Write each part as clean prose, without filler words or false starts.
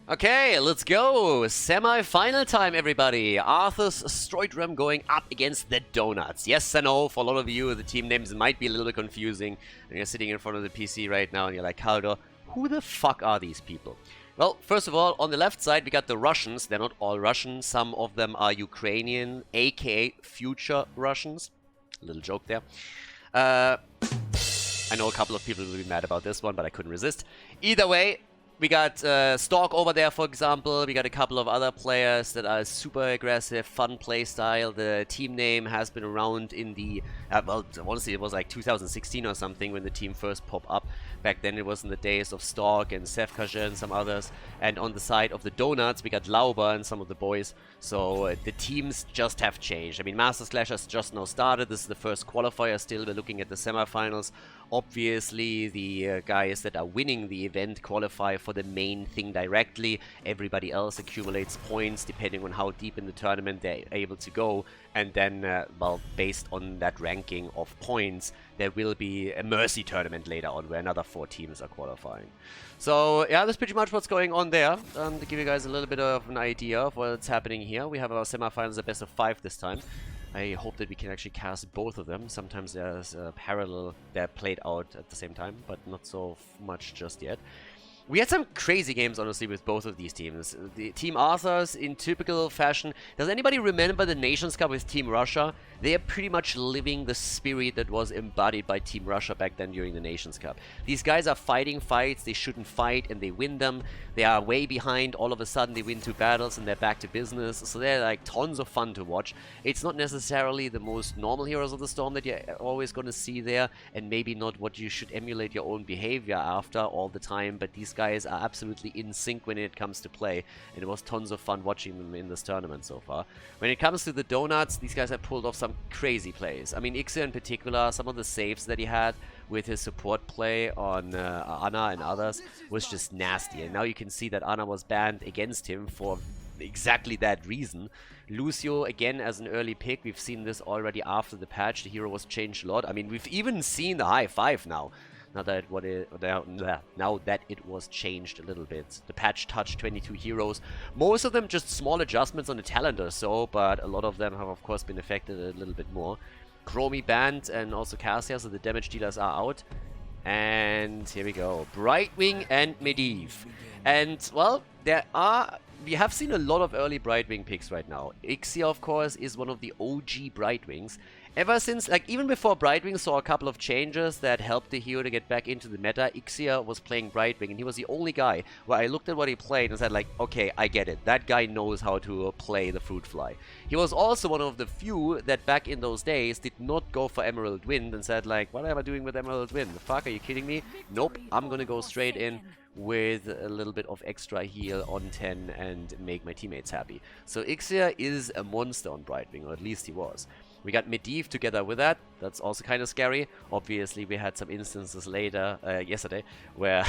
Okay, let's go! Semi-final time, everybody! Arthas StroitHram going up against the Donuts. Yes, I know, for a lot of you, the team names might be a little bit confusing. And you're sitting in front of the PC right now and you're like, Khaldor, who the fuck are these people? Well, first of all, on the left side, we got the Russians. They're not all Russian. Some of them are Ukrainian, aka future Russians. A little joke there. I know a couple of people will be mad about this one, but I couldn't resist. Either way, we got Stork over there, for example. We got a couple of other players that are super aggressive, fun playstyle. The team name has been around in the... well, honestly, it was like 2016 or something when the team first popped up. Back then, it was in the days of Stork and Sevkaja and some others. And on the side of the Donuts, we got Lauber and some of the boys. So the teams just have changed. I mean, Masters Clash has just now started. This is the first qualifier still. We're looking at the semifinals. Obviously, the guys that are winning the event qualify for the main thing directly. Everybody else accumulates points depending on how deep in the tournament they're able to go. And then, well, based on that ranking of points, there will be a Mercy tournament later on where another 4 teams are qualifying. So, yeah, that's pretty much what's going on there. To give you guys a little bit of an idea of what's happening here. We have our semifinals, a best of 5 this time. I hope that we can actually cast both of them. Sometimes there's a parallel they're played out at the same time, but not so much just yet. We had some crazy games, honestly, with both of these teams. The Team Arthas, in typical fashion. Does anybody remember the Nations Cup with Team Russia? They are pretty much living the spirit that was embodied by Team Russia back then during the Nations Cup. These guys are fighting fights they shouldn't fight, and they win them. They are way behind. All of a sudden, they win 2 battles, and they're back to business. So they're like tons of fun to watch. It's not necessarily the most normal Heroes of the Storm that you're always going to see there, and maybe not what you should emulate your own behavior after all the time, but these guys are absolutely in sync when it comes to play, and it was tons of fun watching them in this tournament so far. When it comes to the Donuts, these guys have pulled off some crazy plays. I mean, Ixia in particular, some of the saves that he had with his support play on Ana and others was just nasty, and now you can see that Ana was banned against him for exactly that reason. Lucio, again, as an early pick, we've seen this already after the patch. The hero was changed a lot. I mean, we've even seen the high 5 now. Now that it was changed a little bit. The patch touched 22 heroes. Most of them just small adjustments on the talent or so, but a lot of them have of course been affected a little bit more. Chromie banned and also Cassia, so the damage dealers are out. And here we go. Brightwing and Medivh. And, well, we have seen a lot of early Brightwing picks right now. Ixia, of course, is one of the OG Brightwings. Ever since, like, even before Brightwing saw a couple of changes that helped the hero to get back into the meta, Ixia was playing Brightwing, and he was the only guy where I looked at what he played and said, like, okay, I get it. That guy knows how to play the Fruit Fly. He was also one of the few that back in those days did not go for Emerald Wind and said, like, what am I doing with Emerald Wind? The fuck, are you kidding me? Nope, I'm gonna go straight in with a little bit of extra heal on 10 and make my teammates happy. So Ixia is a monster on Brightwing, or at least he was. We got Medivh together with that. That's also kind of scary. Obviously, we had some instances later, yesterday, where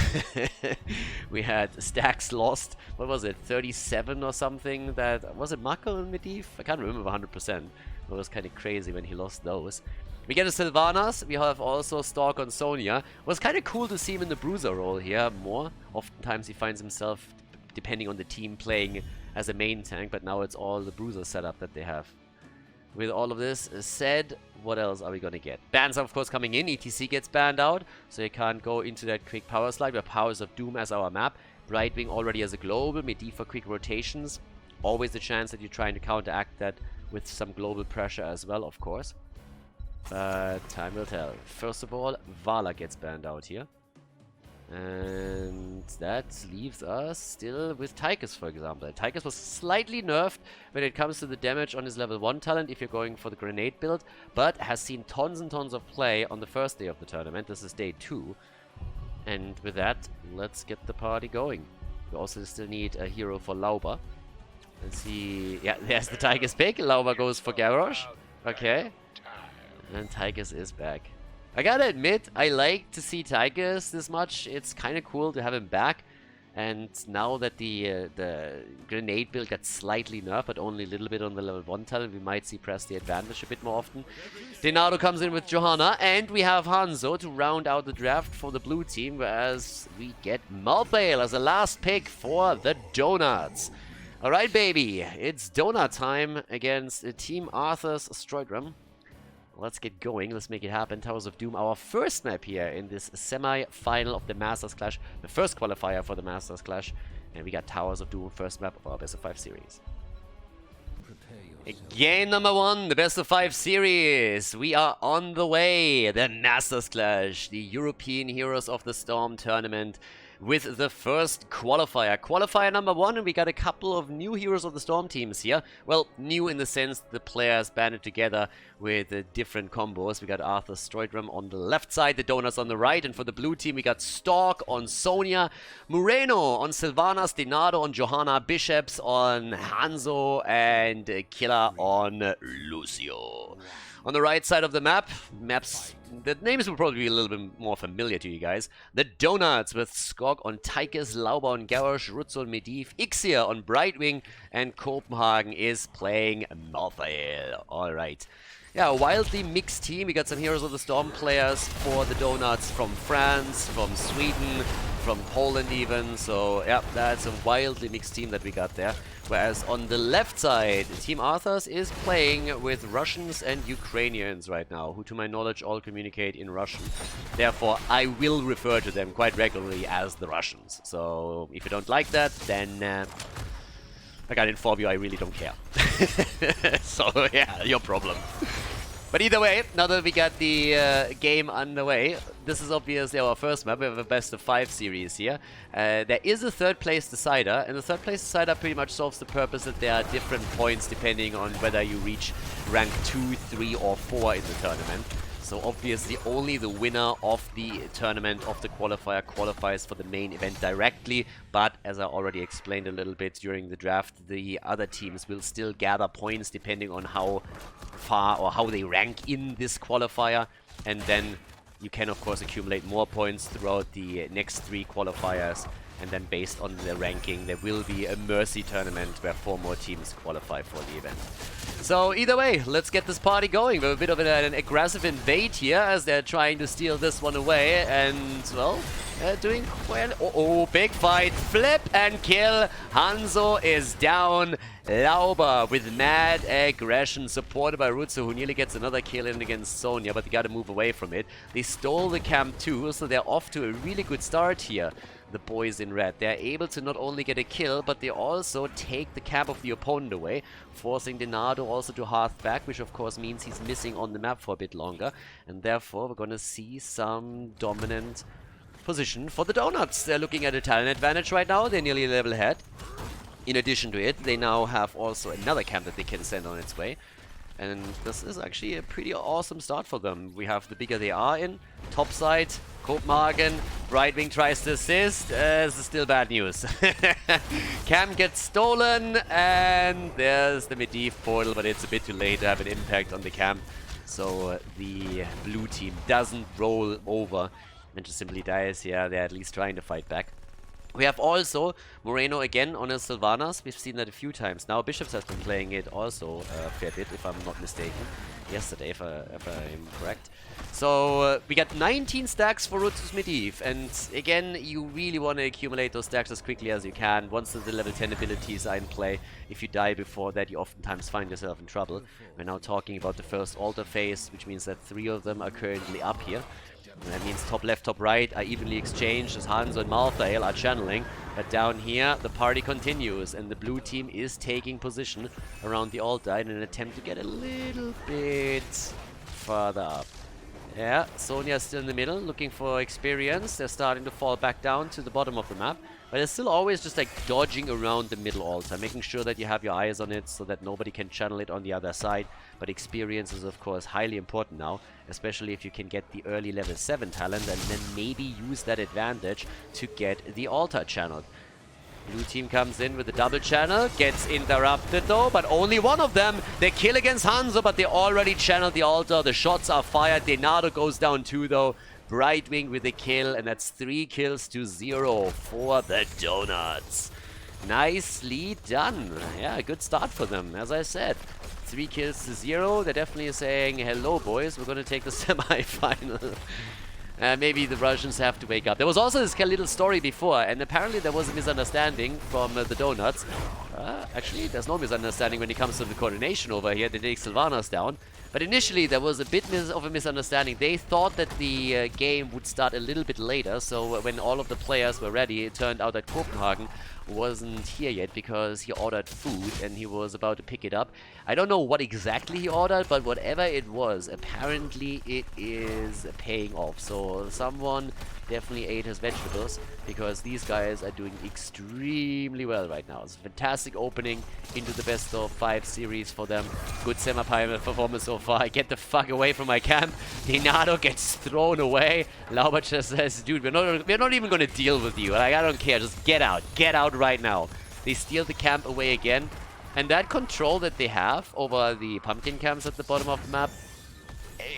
we had stacks lost. What was it, 37 or something? Was it Mako and Medivh? I can't remember 100%. It was kind of crazy when he lost those. We get a Sylvanas. We have also Stork on Sonya. It was kind of cool to see him in the Bruiser role here more. Oftentimes he finds himself, depending on the team, playing as a main tank, but now it's all the Bruiser setup that they have. With all of this said, what else are we going to get? Bans are, of course, coming in. ETC gets banned out, so you can't go into that quick power slide. We have Powers of Doom as our map. Brightwing already as a global. Medivh for quick rotations. Always the chance that you're trying to counteract that with some global pressure as well, of course. But time will tell. First of all, Vala gets banned out here. And that leaves us still with Tychus, for example. Tychus was slightly nerfed when it comes to the damage on his level 1 talent if you're going for the grenade build, but has seen tons and tons of play on the first day of the tournament. This is day 2. And with that, let's get the party going. We also still need a hero for Lauber. Let's see. Yeah, there's the Tychus pick. Lauber goes for Garrosh. Okay. And Tychus is back. I gotta admit, I like to see Tychus this much. It's kind of cool to have him back. And now that the grenade build got slightly nerfed, but only a little bit on the level 1 talent, we might see press the advantage a bit more often. Denado comes in with Johanna, and we have Hanzo to round out the draft for the blue team, whereas we get Malthael as a last pick for the Donuts. Alright, baby, it's donut time against Team Arthas StroitHram. Let's get going. Let's make it happen. Towers of Doom, our first map here in this semi-final of the Masters Clash. The first qualifier for the Masters Clash. And we got Towers of Doom, first map of our Best of 5 series. Game number 1, the Best of 5 series. We are on the way. The Masters Clash, the European Heroes of the Storm tournament, with the first qualifier. Qualifier number 1, and we got a couple of new Heroes of the Storm teams here. Well, new in the sense the players banded together with different combos. We got Arthas StroitHram on the left side, the Donuts on the right, and for the blue team we got Stalk on Sonia, Moreno on Sylvanas, Denado on Johanna, Bishops on Hanzo, and Killer on Lucio. On the right side of the map, the names will probably be a little bit more familiar to you guys. The Donuts with Skog on Tychus, Lauber on Garrosh, Rutz on Medivh, Ixia on Brightwing, and Copenhagen is playing Malthael. Alright. Yeah, a wildly mixed team. We got some Heroes of the Storm players for the Donuts from France, from Sweden, from Poland even. So, yeah, that's a wildly mixed team that we got there. Whereas on the left side, Team Arthas is playing with Russians and Ukrainians right now, who to my knowledge all communicate in Russian. Therefore, I will refer to them quite regularly as the Russians. So, if you don't like that, then I gotta inform you, I really don't care. So, yeah, your problem. But either way, now that we got the game underway, this is obviously our first map. We have a best of 5 series here. There is a third place decider, and the third place decider pretty much solves the purpose that there are different points depending on whether you reach rank 2, 3, or 4 in the tournament. So obviously only the winner of the tournament of the qualifier qualifies for the main event directly, but as I already explained a little bit during the draft, the other teams will still gather points depending on how far or how they rank in this qualifier, and then you can of course accumulate more points throughout the next 3 qualifiers, and then based on the ranking there will be a mercy tournament where 4 more teams qualify for the event. So either way, let's get this party going. We have a bit of an aggressive invade here as they're trying to steal this one away, and well, they're doing well. Oh, big fight, flip and kill. Hanzo is down. Lauber with mad aggression, supported by Rutsu, who nearly gets another kill in against Sonya, but they gotta move away from it. They stole the camp too, so they're off to a really good start here. The boys in red, they're able to not only get a kill, but they also take the camp of the opponent away, forcing Denado also to hearth back, which of course means he's missing on the map for a bit longer, and therefore we're gonna see some dominant position for the Donuts. They're looking at a talent advantage right now. They're nearly a level ahead. In addition to it, they now have also another camp that they can send on its way. And this is actually a pretty awesome start for them. We have the bigger they are in. Top side, Copenhagen, Brightwing tries to assist. This is still bad news. Camp gets stolen, and there's the Medivh portal, but it's a bit too late to have an impact on the camp. So the blue team doesn't roll over and just simply dies here. They're at least trying to fight back. We have also Moreno again on his Sylvanas. We've seen that a few times now. Bishops has been playing it also a fair bit, if I'm not mistaken. Yesterday, if I'm correct. So we got 19 stacks for Rutsu's Medivh, and again, you really want to accumulate those stacks as quickly as you can. Once the level 10 abilities are in play, if you die before that, you oftentimes find yourself in trouble. We're now talking about the first altar phase, which means that 3 of them are currently up here. And that means top left, top right are evenly exchanged as Hanzo and Malthael are channeling. But down here, the party continues, and the blue team is taking position around the altar in an attempt to get a little bit further up. Yeah, Sonya's still in the middle, looking for experience. They're starting to fall back down to the bottom of the map. But it's still always just like dodging around the middle altar, making sure that you have your eyes on it so that nobody can channel it on the other side. But experience is of course highly important now, especially if you can get the early level 7 talent and then maybe use that advantage to get the altar channeled. Blue team comes in with a double channel, gets interrupted though, but only one of them. They kill against Hanzo, but they already channeled the altar. The shots are fired. Denado goes down too though. Brightwing with a kill, and that's 3 kills to 0 for the Donuts. Nicely done. Yeah, good start for them, as I said. 3 kills to 0. They're definitely saying, hello boys, we're going to take the semi-final. Maybe the Russians have to wake up. There was also this little story before, and apparently there was a misunderstanding from the Donuts. Actually, there's no misunderstanding when it comes to the coordination over here. They take Sylvanas down. But initially, there was a bit of a misunderstanding. They thought that the game would start a little bit later, so when all of the players were ready, it turned out that Copenhagen wasn't here yet because he ordered food and he was about to pick it up. I don't know what exactly he ordered, but whatever it was, apparently it is paying off. So someone definitely ate his vegetables because these guys are doing extremely well right now. It's a fantastic opening into the best of 5 series for them. Good semi-final performance so far. Get the fuck away from my camp. Dinado gets thrown away. Lauber just says, dude, we're not even gonna deal with you. Like, I don't care, just get out right now. They steal the camp away again. And that control that they have over the pumpkin camps at the bottom of the map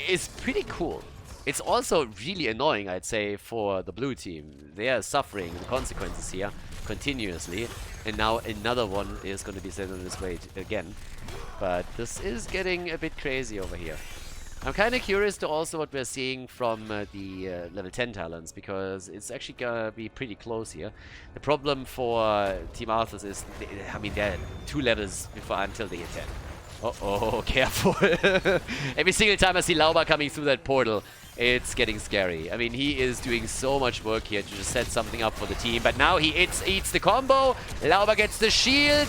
is pretty cool. It's also really annoying, I'd say, for the blue team. They are suffering the consequences here continuously. And now another one is going to be sent on its way again. But this is getting a bit crazy over here. I'm kind of curious to also what we're seeing from the level 10 talents, because it's actually gonna be pretty close here. The problem for Team Arthas is, I mean, they're 2 levels before until they hit 10. Uh-oh, careful. Every single time I see Lauber coming through that portal, it's getting scary. I mean, he is doing so much work here to just set something up for the team. But now he eats the combo. Lauber gets the shield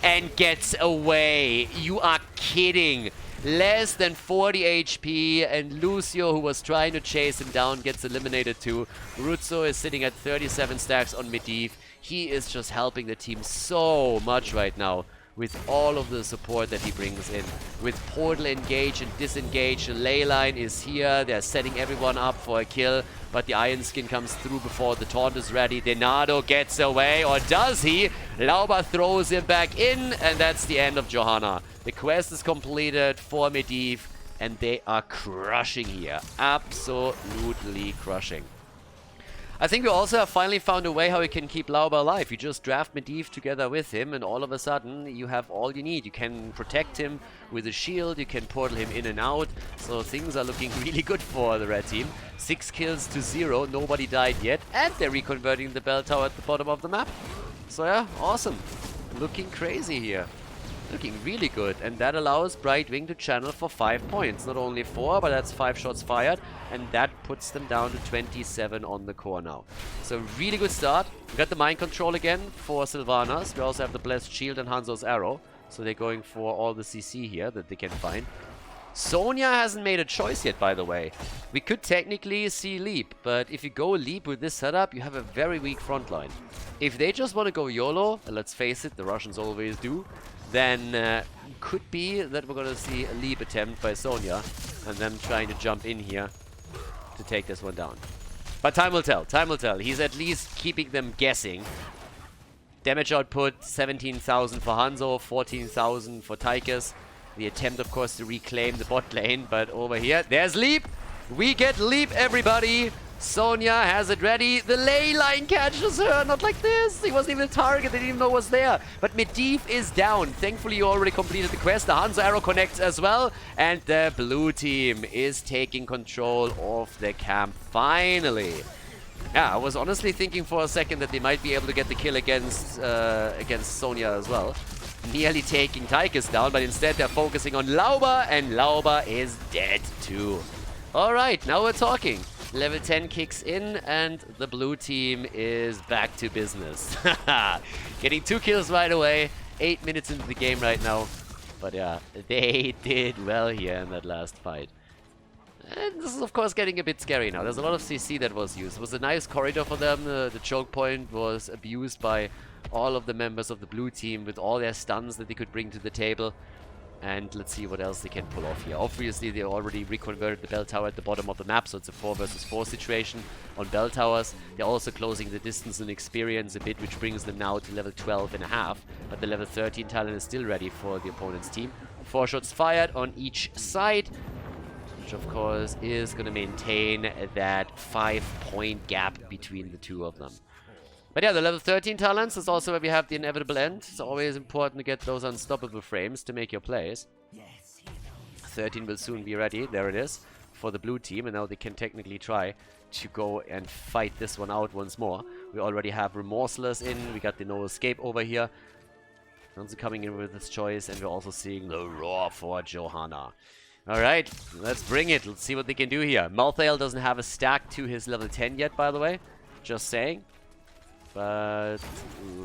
and gets away. You are kidding. Less than 40 HP, and Lucio, who was trying to chase him down, gets eliminated too. Ruzzo is sitting at 37 stacks on Medivh. He is just helping the team so much right now with all of the support that he brings in. With Portal engage and disengage, the ley line is here. They're setting everyone up for a kill, but the Iron Skin comes through before the taunt is ready. Denado gets away, or does he? Lauber throws him back in, and that's the end of Johanna. The quest is completed for Medivh, and they are crushing here. Absolutely crushing. I think we also have finally found a way how we can keep Lauber alive. You just draft Medivh together with him, and all of a sudden you have all you need. You can protect him with a shield, you can portal him in and out, so things are looking really good for the red team. 6 kills to 0, nobody died yet, and they're reconverting the bell tower at the bottom of the map. So yeah, awesome. Looking crazy here. Looking really good, and that allows Brightwing to channel for 5 points. Not only 4, but that's 5 shots fired, and that puts them down to 27 on the core now. So really good start. We got the mind control again for Sylvanas. We also have the Blessed Shield and Hanzo's Arrow, so they're going for all the CC here that they can find. Sonya hasn't made a choice yet, by the way. We could technically see Leap, but if you go Leap with this setup, you have a very weak front line. If they just want to go YOLO, and let's face it, the Russians always do, then could be that we're going to see a leap attempt by Sonya and them trying to jump in here to take this one down. But time will tell. Time will tell. He's at least keeping them guessing. Damage output 17,000 for Hanzo, 14,000 for Tychus. The attempt, of course, to reclaim the bot lane, but over here, there's Leap. We get Leap, everybody. Sonya has it ready. The ley line catches her. Not like this. He wasn't even a target. They didn't even know it was there. But Medivh is down. Thankfully, you already completed the quest. The Hanzo arrow connects as well. And the blue team is taking control of the camp finally. Yeah, I was honestly thinking for a second that they might be able to get the kill against Sonya as well. Nearly taking Tychus down, but instead they're focusing on Lauber, and Lauber is dead too. Alright, now we're talking. Level 10 kicks in, and the blue team is back to business. Getting 2 kills right away. 8 minutes into the game right now. But yeah, they did well here in that last fight. And this is, of course, getting a bit scary now. There's a lot of CC that was used. It was a nice corridor for them. The choke point was abused by all of the members of the blue team with all their stuns that they could bring to the table. And let's see what else they can pull off here. Obviously, they already reconverted the bell tower at the bottom of the map, so it's a 4 versus 4 situation on bell towers. They're also closing the distance and experience a bit, which brings them now to level 12.5. But the level 13 talent is still ready for the opponent's team. 4 shots fired on each side. which of course is going to maintain that 5-point gap between the two of them. But yeah, the level 13 talents is also where we have the inevitable end. It's always important to get those unstoppable frames to make your plays. 13 will soon be ready. There it is for the blue team. And now they can technically try to go and fight this one out once more. We already have Remorseless in. We got the No Escape over here. Hanzo coming in with his choice. And we're also seeing the Roar for Johanna. Alright, let's bring it. Let's see what they can do here. Malthael doesn't have a stack to his level 10 yet, by the way. Just saying. But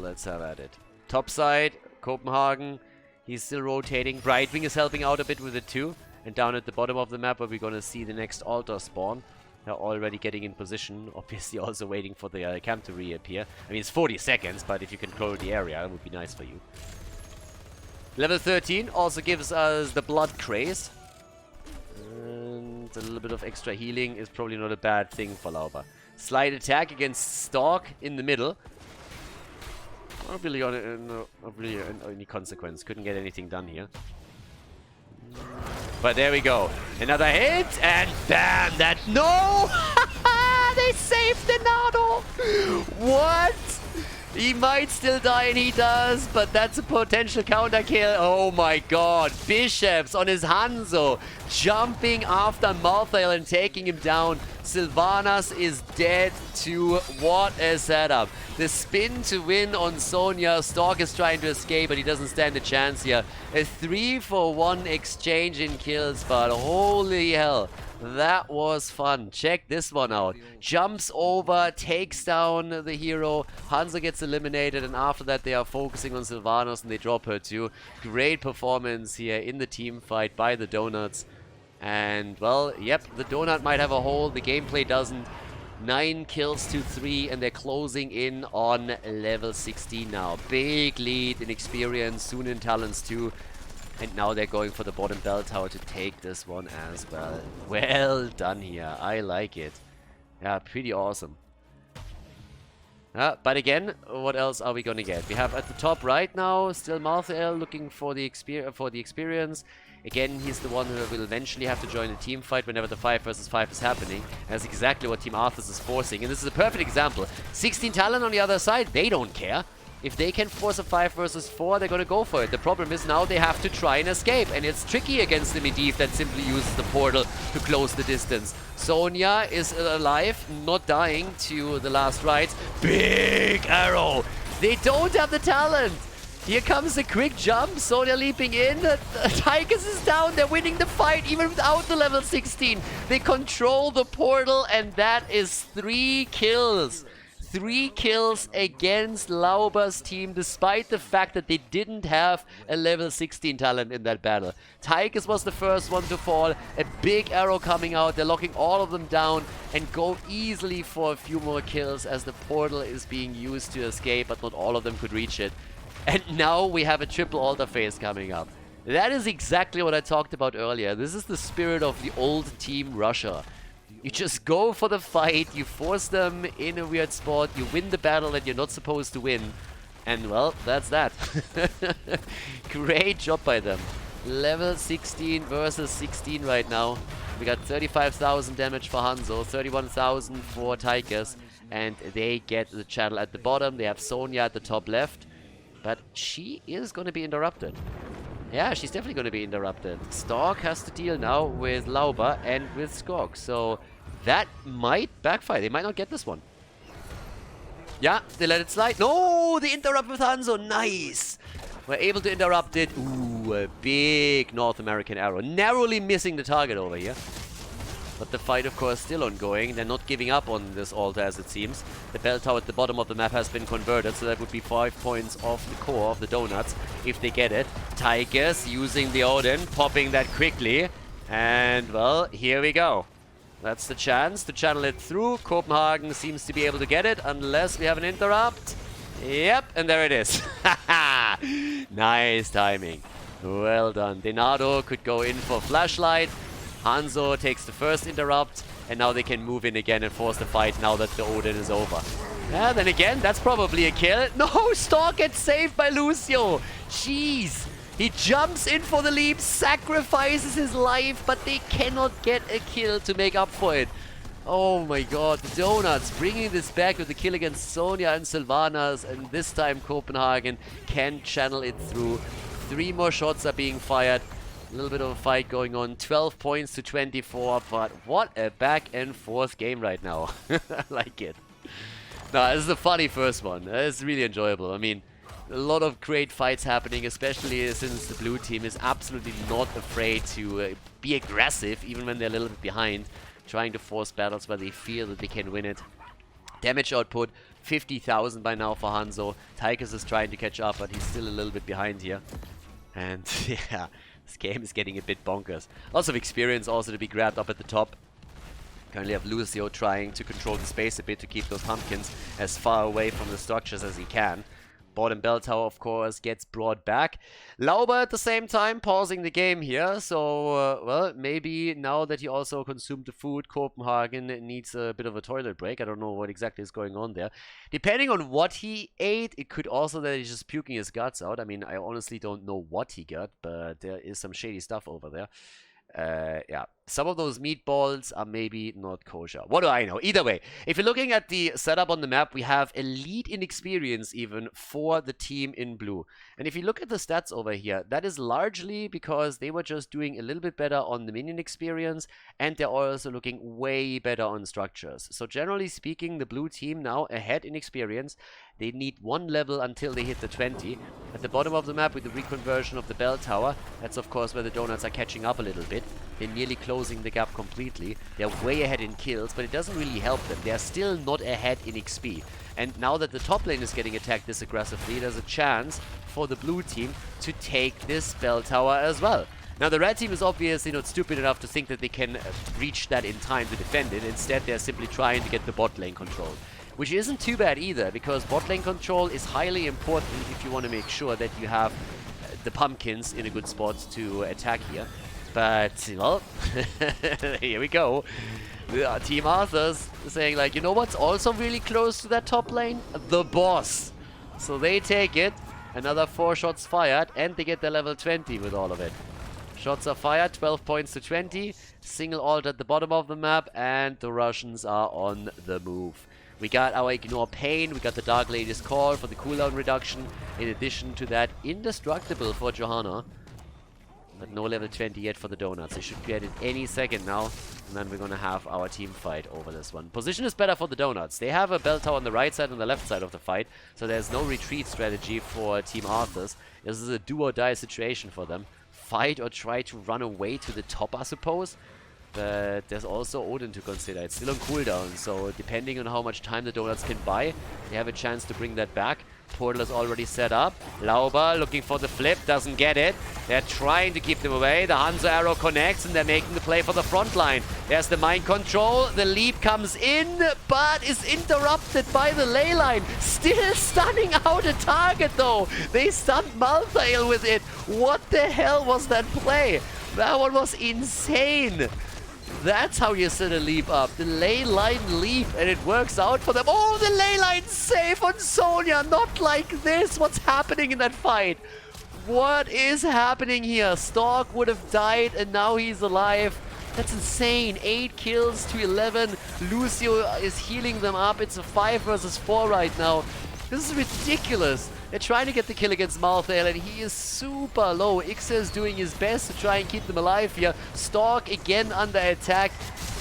let's have at it. Top side, Copenhagen. He's still rotating. Brightwing is helping out a bit with it too. And down at the bottom of the map where we're going to see the next altar spawn. They're already getting in position. Obviously also waiting for the camp to reappear. I mean, it's 40 seconds, but if you control the area, it would be nice for you. Level 13 also gives us the Blood Craze. And a little bit of extra healing is probably not a bad thing for Lauber. Slide attack against Stalk in the middle. Not really on any consequence. Couldn't get anything done here. But there we go. Another hit and bam! That no! They saved the Nado! What? He might still die, and he does, but that's a potential counter kill. Oh my god. Bishops on his Hanzo, jumping after Malthael and taking him down. Sylvanas is dead too. What a setup. The spin to win on Sonya. Stork is trying to escape, but he doesn't stand a chance here. A 3-for-1 exchange in kills, but holy hell. That was fun. Check this one out. Jumps over, takes down the hero. Hanzo gets eliminated, and after that they are focusing on Sylvanas and they drop her too. Great performance here in the team fight by the Donuts. And, well, yep, the Donut might have a hole. The gameplay doesn't. 9 kills to 3, and they're closing in on level 16 now. Big lead in experience, soon in talents too. And now they're going for the bottom bell tower to take this one as well. Well done here. I like it. Yeah, pretty awesome. But again, what else are we going to get? We have at the top right now still Malthael looking for the experience. Again, he's the one who will eventually have to join a team fight whenever the 5 versus 5 is happening. That's exactly what Team Arthas is forcing. And this is a perfect example. 16 talent on the other side, they don't care. If they can force a 5 versus 4, they're going to go for it. The problem is now they have to try and escape. And it's tricky against the Medivh that simply uses the portal to close the distance. Sonya is alive, not dying to the last rites. Big arrow! They don't have the talent! Here comes a quick jump. Sonya leaping in. Tychus is down. They're winning the fight even without the level 16. They control the portal, and that is 3 kills. 3 kills against Lauber's team, despite the fact that they didn't have a level 16 talent in that battle. Tychus was the first one to fall. A big arrow coming out. They're locking all of them down and go easily for a few more kills as the portal is being used to escape, but not all of them could reach it. And now we have a triple altar phase coming up. That is exactly what I talked about earlier. This is the spirit of the old Team Russia. You just go for the fight, you force them in a weird spot, you win the battle that you're not supposed to win. And well, that's that. Great job by them. Level 16 versus 16 right now. We got 35,000 damage for Hanzo, 31,000 for Tychus. And they get the channel at the bottom. They have Sonya at the top left. But she is going to be interrupted. Yeah, she's definitely going to be interrupted. Stork has to deal now with Lauber and with Skog. So that might backfire. They might not get this one. Yeah, they let it slide. No, they interrupt with Hanzo. Nice. We're able to interrupt it. Ooh, a big North American arrow. Narrowly missing the target over here. But the fight, of course, still ongoing. They're not giving up on this altar, as it seems. The bell tower at the bottom of the map has been converted, so that would be 5 points off the core of the Donuts, if they get it. Tychus using the Odin, popping that quickly. And, well, here we go. That's the chance to channel it through. Copenhagen seems to be able to get it, unless we have an interrupt. Yep, and there it is. Nice timing. Well done. Denado could go in for flashlight. Hanzo takes the first interrupt, and now they can move in again and force the fight now that the Odin is over. Yeah, then again, that's probably a kill. No, Stork gets saved by Lucio. Jeez. He jumps in for the leap, sacrifices his life, but they cannot get a kill to make up for it. Oh my god, the Donuts bringing this back with the kill against Sonia and Sylvanas, and this time Copenhagen can channel it through. 3 more shots are being fired. A little bit of a fight going on. 12 points to 24, but what a back and forth game right now. I like it. No, this is a funny first one. It's really enjoyable. I mean, a lot of great fights happening, especially since the blue team is absolutely not afraid to be aggressive, even when they're a little bit behind, trying to force battles where they feel that they can win it. Damage output, 50,000 by now for Hanzo. Tychus is trying to catch up, but he's still a little bit behind here. And yeah, this game is getting a bit bonkers. Lots of experience also to be grabbed up at the top. Currently have Lucio trying to control the space a bit to keep those pumpkins as far away from the structures as he can. Bottom bell tower, of course, gets brought back. Lauber at the same time pausing the game here. So, well, maybe now that he also consumed the food, Copenhagen needs a bit of a toilet break. I don't know what exactly is going on there. Depending on what he ate, it could also that he's just puking his guts out. I mean, I honestly don't know what he got, but there is some shady stuff over there. Yeah, some of those meatballs are maybe not kosher. What do I know? Either way, if you're looking at the setup on the map, we have a lead in experience even for the team in blue. And if you look at the stats over here, that is largely because they were just doing a little bit better on the minion experience, and they're also looking way better on structures. So generally speaking, the blue team now ahead in experience. They need 1 level until they hit the 20. At the bottom of the map with the reconversion of the bell tower, that's of course where the Donuts are catching up a little bit. They're nearly closing the gap completely. They're way ahead in kills, but it doesn't really help them. They're still not ahead in XP. And now that the top lane is getting attacked this aggressively, there's a chance for the blue team to take this bell tower as well. Now the red team is obviously not stupid enough to think that they can reach that in time to defend it. Instead, they're simply trying to get the bot lane control. Which isn't too bad either, because bot lane control is highly important if you want to make sure that you have the pumpkins in a good spot to attack here. But, well, here we go. Team Arthas saying like, you know what's also really close to that top lane? The boss. So they take it. Another 4 shots fired, and they get their level 20 with all of it. Shots are fired, 12 points to 20. Single ult at the bottom of the map, and the Russians are on the move. We got our Ignore Pain, we got the Dark Lady's Call for the cooldown reduction. In addition to that, Indestructible for Johanna. But no level 20 yet for the Donuts. They should get it any second now. And then we're going to have our team fight over this one. Position is better for the Donuts. They have a bell tower on the right side and the left side of the fight. So there's no retreat strategy for Team Arthas. This is a do or die situation for them. Fight or try to run away to the top, I suppose. But there's also Odin to consider. It's still on cooldown, so depending on how much time the Donuts can buy, they have a chance to bring that back. Portal is already set up. Lauber looking for the flip, doesn't get it. They're trying to keep them away. The Hanzo arrow connects, and they're making the play for the front line. There's the mind control. The leap comes in, but is interrupted by the ley line. Still stunning out a target, though. They stunned Malthael with it. What the hell was that play? That one was insane. That's how you set a leap up. The ley line leap, and it works out for them. Oh, the ley line save on Sonya. Not like this. What's happening in that fight? What is happening here? Stork would have died, and now he's alive. That's insane. 8 kills to 11. Lucio is healing them up. It's a 5 versus 4 right now. This is ridiculous. They're trying to get the kill against Malthael, and he is super low. Ixa is doing his best to try and keep them alive here. Stork again under attack,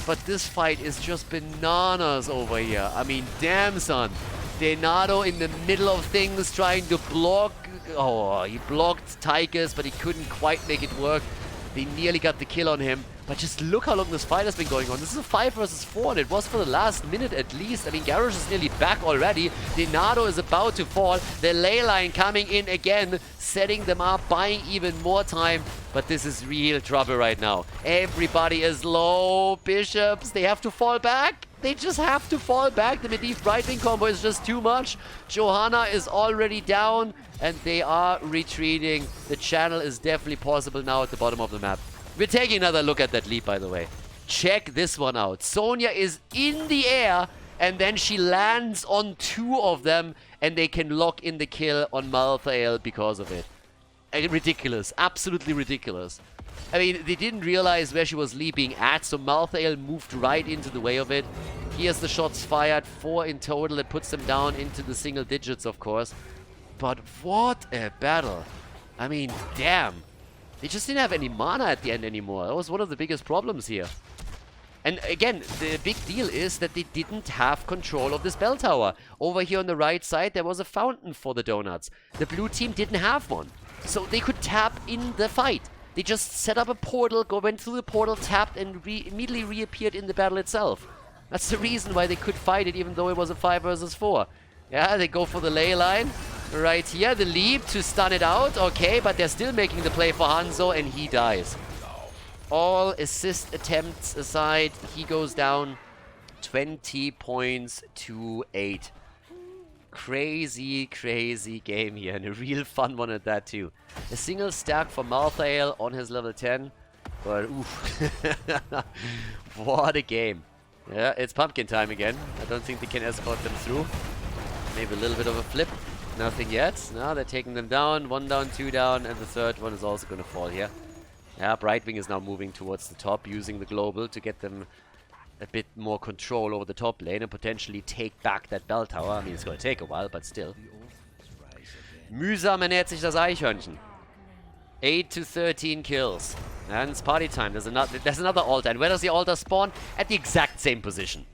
but this fight is just bananas over here. I mean, damn son. Denado in the middle of things trying to block. Oh, he blocked Tychus, but he couldn't quite make it work. They nearly got the kill on him. But just look how long this fight has been going on. This is a 5 versus 4, and it was for the last minute at least. I mean, Garrosh is nearly back already. Denado is about to fall. The ley line coming in again, setting them up, buying even more time. But this is real trouble right now. Everybody is low. Bishops, they have to fall back. They just have to fall back. The Medivh Brightwing combo is just too much. Johanna is already down, and they are retreating. The channel is definitely possible now at the bottom of the map. We're taking another look at that leap, by the way. Check this one out. Sonya is in the air, and then she lands on 2 of them, and they can lock in the kill on Malthael because of it. ridiculous. Absolutely ridiculous. I mean, they didn't realize where she was leaping at, so Malthael moved right into the way of it. Here's the shots fired, 4 in total. It puts them down into the single digits, of course. But what a battle. I mean, damn. They just didn't have any mana at the end anymore. That was one of the biggest problems here. And again, the big deal is that they didn't have control of this bell tower. Over here on the right side, there was a fountain for the donuts. The blue team didn't have one. So they could tap in the fight. They just set up a portal, went through the portal, tapped, and immediately reappeared in the battle itself. That's the reason why they could fight it, even though it was a 5 versus 4. Yeah, they go for the ley line. Right here, the leap to stun it out. Okay, but they're still making the play for Hanzo, and he dies. All assist attempts aside, he goes down 20 points to 8. Crazy, crazy game here, and a real fun one at that too. A single stack for Malthael on his level 10, but oof. What a game. Yeah, it's pumpkin time again. I don't think they can escort them through. Maybe a little bit of a flip. Nothing yet. No, they're taking them down. 1 down, 2 down, and the third one is also going to fall here. Yeah, Brightwing is now moving towards the top, using the global to get them a bit more control over the top lane and potentially take back that bell tower. I mean, it's going to take a while, but still. Mühsam ernährt sich das Eichhörnchen. 8 to 13 kills. And it's party time. There's another altar. And where does the altar spawn? At the exact same position.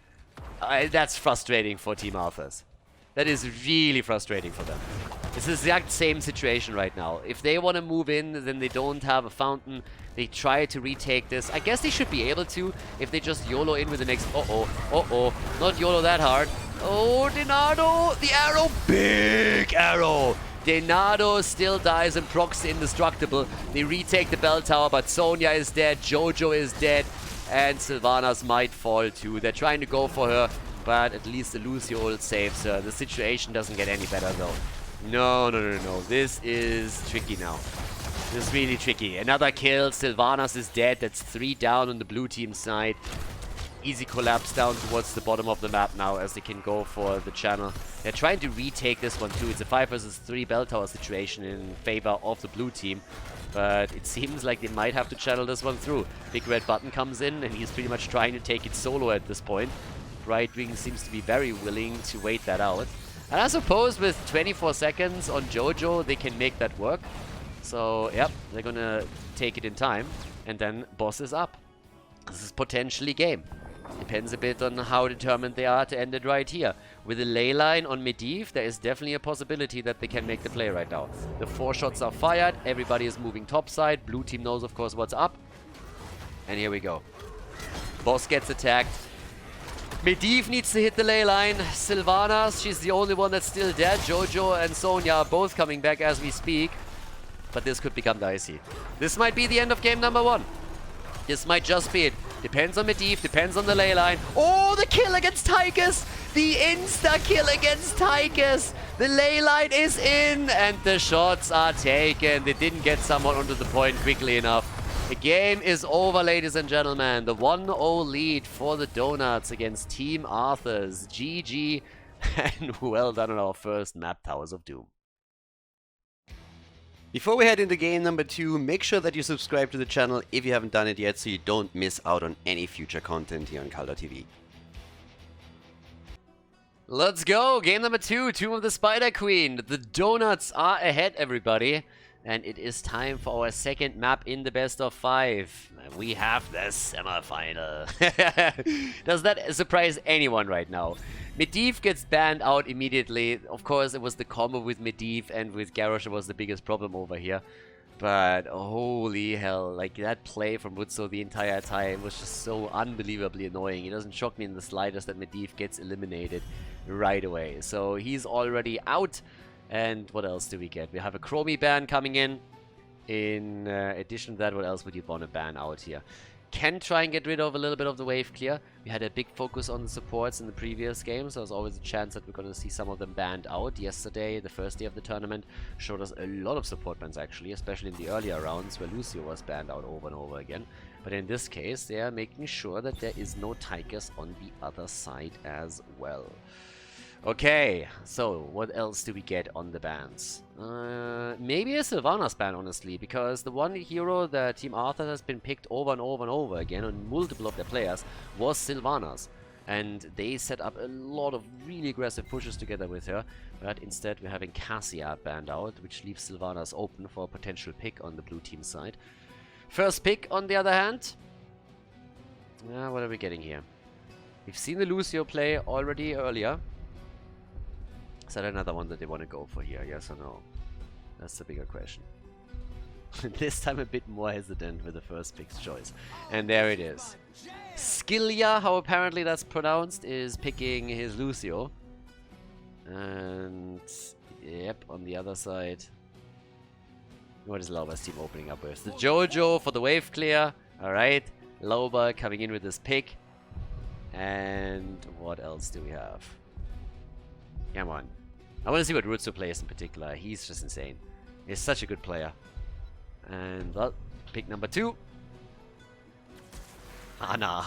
That's frustrating for Team Arthas. That is really frustrating for them. It's the exact same situation right now. If they want to move in, then they don't have a fountain. They try to retake this. I guess they should be able to if they just YOLO in with the next... Uh-oh. Not YOLO that hard. Oh, Denado! The arrow! Big arrow! Denado still dies and procs indestructible. They retake the bell tower, but Sonya is dead. Jojo is dead. And Sylvanas might fall too. They're trying to go for her, but at least the Lucio ult saves her. The situation doesn't get any better though. No. This is tricky now. This is really tricky. Another kill. Sylvanas is dead. That's 3 down on the blue team side. Easy collapse down towards the bottom of the map now as they can go for the channel. They're trying to retake this one too. It's a 5 versus 3 bell tower situation in favor of the blue team. But it seems like they might have to channel this one through. Big red button comes in and he's pretty much trying to take it solo at this point. Brightwing seems to be very willing to wait that out. And I suppose with 24 seconds on Jojo, they can make that work. So, yep, they're gonna take it in time. And then boss is up. This is potentially game. Depends a bit on how determined they are to end it right here. With a ley line on Medivh, there is definitely a possibility that they can make the play right now. The 4 shots are fired. Everybody is moving topside. Blue team knows, of course, what's up. And here we go. Boss gets attacked. Medivh needs to hit the ley line. Sylvanas, she's the only one that's still dead. Jojo and Sonya are both coming back as we speak. But this could become dicey. This might be the end of game number 1. This might just be it. Depends on Medivh, depends on the ley line. Oh, the kill against Tychus! The insta-kill against Tychus! The ley line is in, and the shots are taken. They didn't get someone onto the point quickly enough. The game is over, ladies and gentlemen. The 1-0 lead for the Donuts against Team Arthas. GG, and well done on our first map, Towers of Doom. Before we head into game number 2, make sure that you subscribe to the channel if you haven't done it yet so you don't miss out on any future content here on Khaldor TV. Let's go! Game number 2, Tomb of the Spider Queen. The Donuts are ahead, everybody. And it is time for our second map in the best of 5. We have the semifinal. Does that surprise anyone right now? Medivh gets banned out immediately. Of course, it was the combo with Medivh and with Garrosh that was the biggest problem over here. But holy hell, like that play from Wutso the entire time was just so unbelievably annoying. It doesn't shock me in the slightest that Medivh gets eliminated right away. So he's already out. And what else do we get? We have a Chromie ban coming in. In addition to that, what else would you want to ban out here? Can try and get rid of a little bit of the wave clear. We had a big focus on the supports in the previous games. So there's always a chance that we're going to see some of them banned out. Yesterday, the first day of the tournament, showed us a lot of support bans actually, especially in the earlier rounds where Lucio was banned out over and over again. But in this case, they are making sure that there is no Tychus on the other side as well. Okay, so what else do we get on the bans? Maybe a Sylvanas ban, honestly, because the one hero that Team Arthas has been picked over and over and over again on multiple of their players was Sylvanas. And they set up a lot of really aggressive pushes together with her, but instead we're having Cassia banned out, which leaves Sylvanas open for a potential pick on the blue team side. First pick, on the other hand, what are we getting here? We've seen the Lucio play already earlier. Is that another one that they want to go for here, yes or no? That's the bigger question. This time a bit more hesitant with the first pick's choice. And there it is. Skillia, how apparently that's pronounced, is picking his Lucio. And yep, on the other side, what is Lauba's team opening up with? The Jojo for the wave clear. Alright, Lauba coming in with this pick. And what else do we have? Come on. I want to see what Rutsu plays in particular. He's just insane. He's such a good player. And, well, pick number 2. Ana.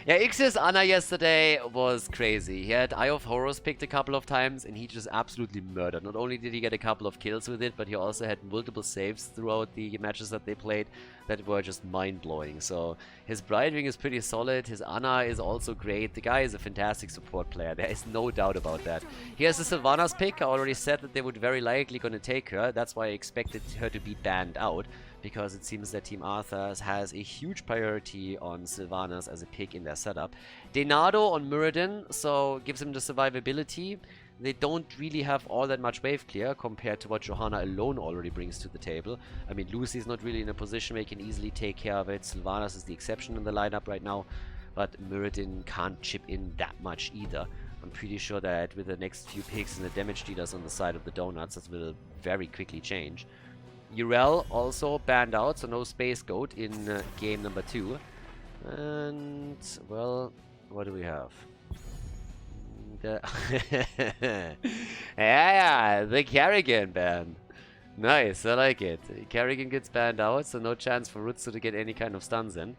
Yeah, Ixia's Ana yesterday was crazy. He had Eye of Horus picked a couple of times and he just absolutely murdered. Not only did he get a couple of kills with it, but he also had multiple saves throughout the matches that they played that were just mind-blowing. So his Brightwing is pretty solid. His Ana is also great. The guy is a fantastic support player. There is no doubt about that. He has the Sylvanas pick. I already said that they would very likely going to take her. That's why I expected her to be banned out, because it seems that Team Arthas has a huge priority on Sylvanas as a pick in their setup. Denado on Muradin, so gives him the survivability. They don't really have all that much wave clear compared to what Johanna alone already brings to the table. I mean, Lucy's not really in a position where he can easily take care of it. Sylvanas is the exception in the lineup right now, but Muradin can't chip in that much either. I'm pretty sure that with the next few picks and the damage dealers on the side of the donuts, that will very quickly change. Urel also banned out, so no Space Goat in game number 2. And, well, what do we have? Yeah, the Kerrigan ban. Nice, I like it. Kerrigan gets banned out, so no chance for Rutsu to get any kind of stuns in.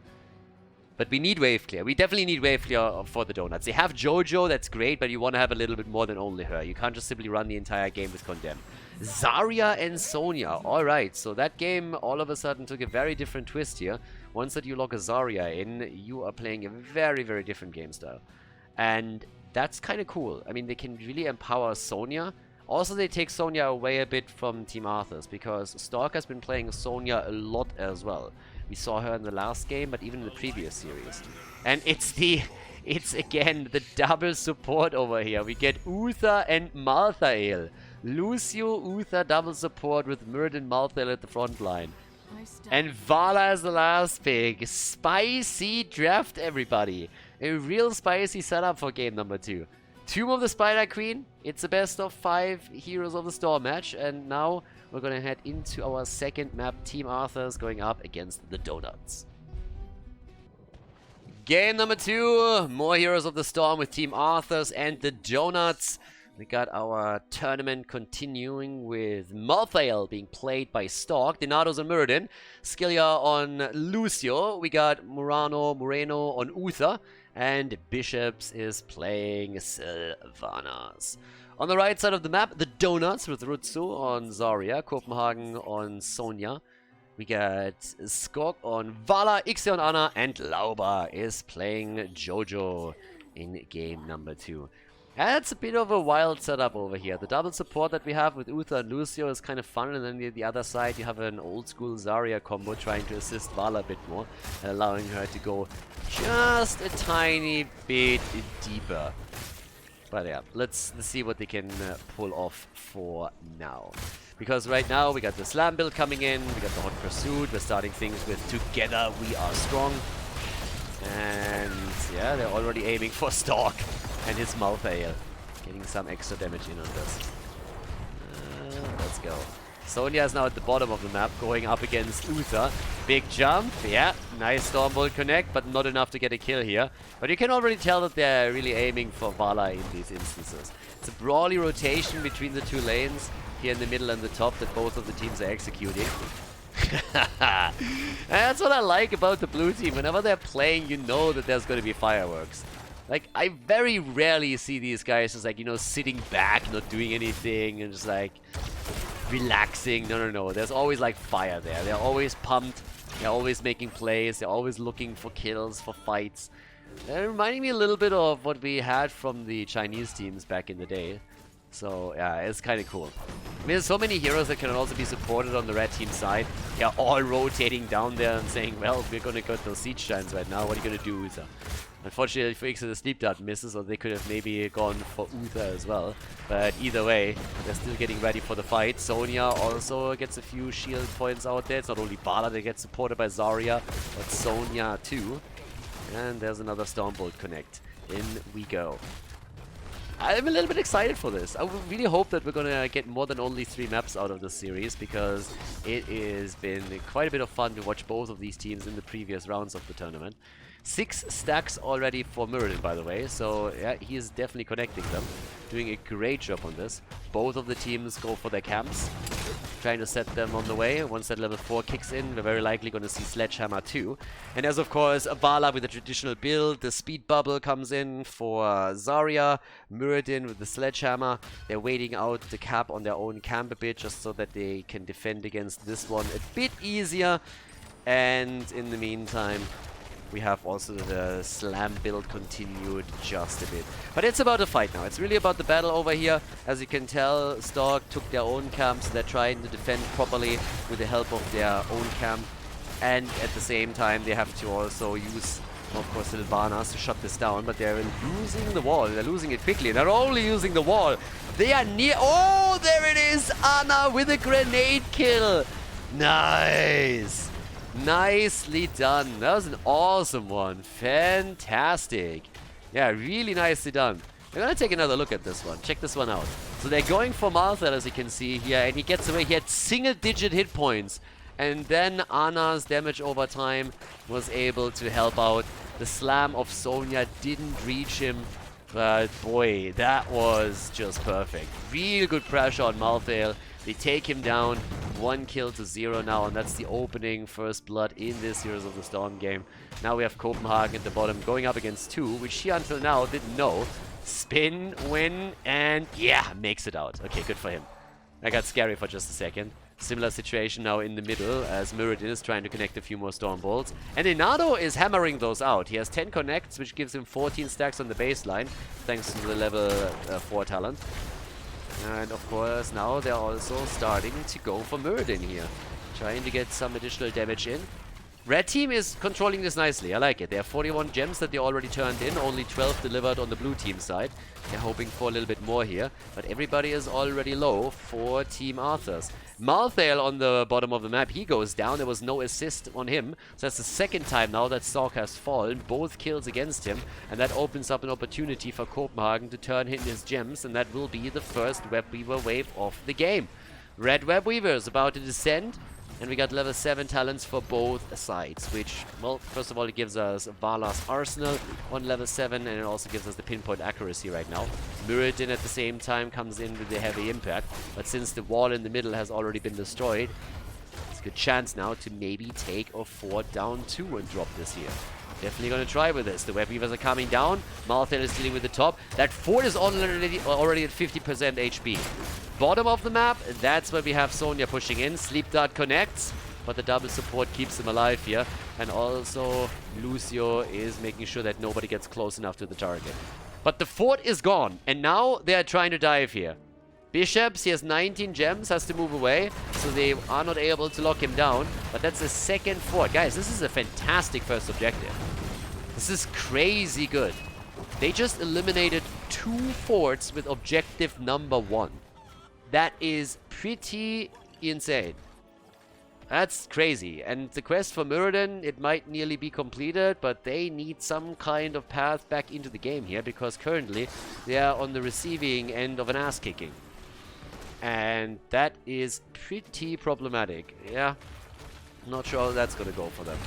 But we need wave clear. We definitely need wave clear for the donuts. They have Jojo, that's great, but you want to have a little bit more than only her. You can't just simply run the entire game with Condemn. Zarya and Sonya. Alright, so that game all of a sudden took a very different twist here. Once that you lock a Zarya in, you are playing a very, very different game style. And that's kind of cool. I mean, they can really empower Sonya. Also, they take Sonya away a bit from Team Arthas, because Stork has been playing Sonya a lot as well. We saw her in the last game, but even in the previous series. And it's again the double support over here. We get Uther and Malthael. Lucio, Uther, double support with Muradin, Malthael at the front line. And Vala is the last pick. Spicy draft, everybody. A real spicy setup for game number 2. Tomb of the Spider Queen. It's a best of 5 Heroes of the Storm match. And now we're going to head into our second map. Team Arthas going up against the Donuts. Game number 2. More Heroes of the Storm with Team Arthas and the Donuts. We got our tournament continuing with Malthael being played by Stork, Denados on Muradin, Skillia on Lucio, we got Moreno on Uther, and Bishops is playing Sylvanas. On the right side of the map, the Donuts with Rutsu on Zarya, Copenhagen on Sonya. We got Skog on Vala, Ixia on Ana, and Lauba is playing Jojo in game number 2. That's a bit of a wild setup over here. The double support that we have with Uther and Lucio is kind of fun, and then the other side you have an old school Zarya combo trying to assist Vala a bit more, and allowing her to go just a tiny bit deeper. But yeah, let's see what they can pull off for now. Because right now we got the Slam build coming in, we got the Hot Pursuit, we're starting things with Together We Are Strong. And yeah, they're already aiming for Stork and his Malthael. Getting some extra damage in on this. Let's go. Sonya is now at the bottom of the map, going up against Uther. Big jump, yeah, nice Stormbolt connect, but not enough to get a kill here. But you can already tell that they're really aiming for Vala in these instances. It's a brawly rotation between the two lanes, here in the middle and the top, that both of the teams are executing. That's what I like about the blue team. Whenever they're playing, you know that there's going to be fireworks. Like, I very rarely see these guys just like, you know, sitting back, not doing anything, and just like relaxing. No, no, no. There's always like fire there. They're always pumped. They're always making plays. They're always looking for kills, for fights. They're reminding me a little bit of what we had from the Chinese teams back in the day. So, yeah, it's kind of cool. I mean, there's so many heroes that can also be supported on the red team side. They're all rotating down there and saying, well, we're going to get those siege giants right now. What are you going to do, Uther? Unfortunately for Ixer, the sleep dart misses, or they could have maybe gone for Uther as well. But either way, they're still getting ready for the fight. Sonya also gets a few shield points out there. It's not only Bala that gets supported by Zarya, but Sonya too. And there's another Stormbolt connect. In we go. I'm a little bit excited for this. I really hope that we're gonna get more than only 3 maps out of this series, because it has been quite a bit of fun to watch both of these teams in the previous rounds of the tournament. 6 stacks already for Muradin, by the way, so yeah, he is definitely connecting them. Doing a great job on this. Both of the teams go for their camps, trying to set them on the way. Once that level 4 kicks in, we're very likely going to see Sledgehammer too. And as of course, Bala with the traditional build, the speed bubble comes in for Zarya, Muradin with the Sledgehammer. They're waiting out the cap on their own camp a bit, just so that they can defend against this one a bit easier. And in the meantime, we have also the slam build continued just a bit. But it's about the fight now. It's really about the battle over here. As you can tell, Stork took their own camps. They're trying to defend properly with the help of their own camp. And at the same time, they have to also use, of course, Sylvanas to shut this down. But they're losing the wall. They're losing it quickly. They're only using the wall. They are near... Oh, there it is! Ana with a grenade kill. Nice! Nicely done. That was an awesome one. Fantastic. Yeah, really nicely done. We're gonna take another look at this one. Check this one out. So they're going for Marthel, as you can see here, and he gets away. He had single-digit hit points. And then Ana's damage over time was able to help out. The slam of Sonya didn't reach him. But boy, that was just perfect. Real good pressure on Marthel. They take him down. 1 kill to 0 now, and that's the opening first blood in this Heroes of the Storm game. Now we have Copenhagen at the bottom going up against 2, which he until now didn't know. Spin, win, and yeah, makes it out. Okay, good for him. That got scary for just a second. Similar situation now in the middle, as Muradin is trying to connect a few more Stormbolts. And Inado is hammering those out. He has 10 connects, which gives him 14 stacks on the baseline, thanks to the level 4 talent. And of course, now they're also starting to go for Muradin here. Trying to get some additional damage in. Red team is controlling this nicely. I like it. They have 41 gems that they already turned in. Only 12 delivered on the blue team side. They're hoping for a little bit more here. But everybody is already low for Team Arthas. Marthel on the bottom of the map, he goes down. There was no assist on him. So that's the second time now that Stork has fallen. Both kills against him. And that opens up an opportunity for Copenhagen to turn in his gems. And that will be the first Webweaver wave of the game. Red Webweaver is about to descend. And we got level 7 talents for both sides, which, well, first of all, it gives us Vala's Arsenal on level 7, and it also gives us the pinpoint accuracy right now. Muradin at the same time comes in with the heavy impact, but since the wall in the middle has already been destroyed, it's a good chance now to maybe take a fort down 2 and drop this here. Definitely going to try with this. The Webweavers are coming down. Marthel is dealing with the top. That fort is already at 50% HP. Bottom of the map, that's where we have Sonya pushing in. Sleep Dart connects, but the double support keeps him alive here. And also, Lucio is making sure that nobody gets close enough to the target. But the fort is gone, and now they are trying to dive here. Bishops, he has 19 gems, has to move away, so they are not able to lock him down. But that's the second fort. Guys, this is a fantastic first objective. This is crazy good. They just eliminated 2 forts with objective number 1. That is pretty insane. That's crazy. And the quest for Muradin, it might nearly be completed, but they need some kind of path back into the game here, because currently they are on the receiving end of an ass-kicking. And that is pretty problematic. Yeah, not sure how that's going to go for them.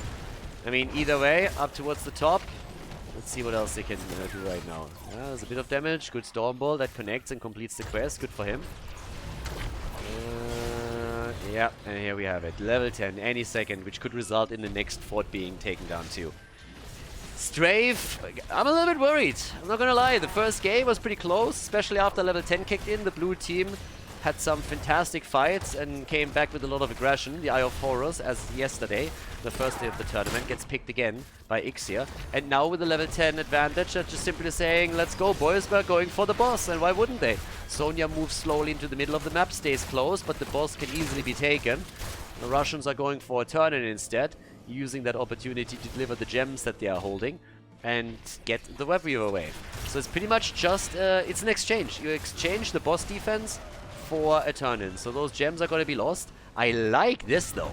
I mean, either way, up towards the top. Let's see what else they can do right now. Yeah, there's a bit of damage. Good Stormbolt that connects and completes the quest. Good for him. Yeah, and here we have it. Level 10 any second, which could result in the next fort being taken down too. Strafe, I'm a little bit worried. I'm not gonna lie, the first game was pretty close, especially after level 10 kicked in. The blue team had some fantastic fights and came back with a lot of aggression. The Eye of Horus, as yesterday, the first day of the tournament, gets picked again by Ixia. And now with the level 10 advantage, they're just simply saying, let's go boys, we're going for the boss. And why wouldn't they? Sonya moves slowly into the middle of the map, stays close, but the boss can easily be taken. The Russians are going for a turn-in instead, using that opportunity to deliver the gems that they are holding and get the web weaver wave. So it's pretty much just, it's an exchange. You exchange the boss defense for a turn-in. So those gems are going to be lost. I like this though.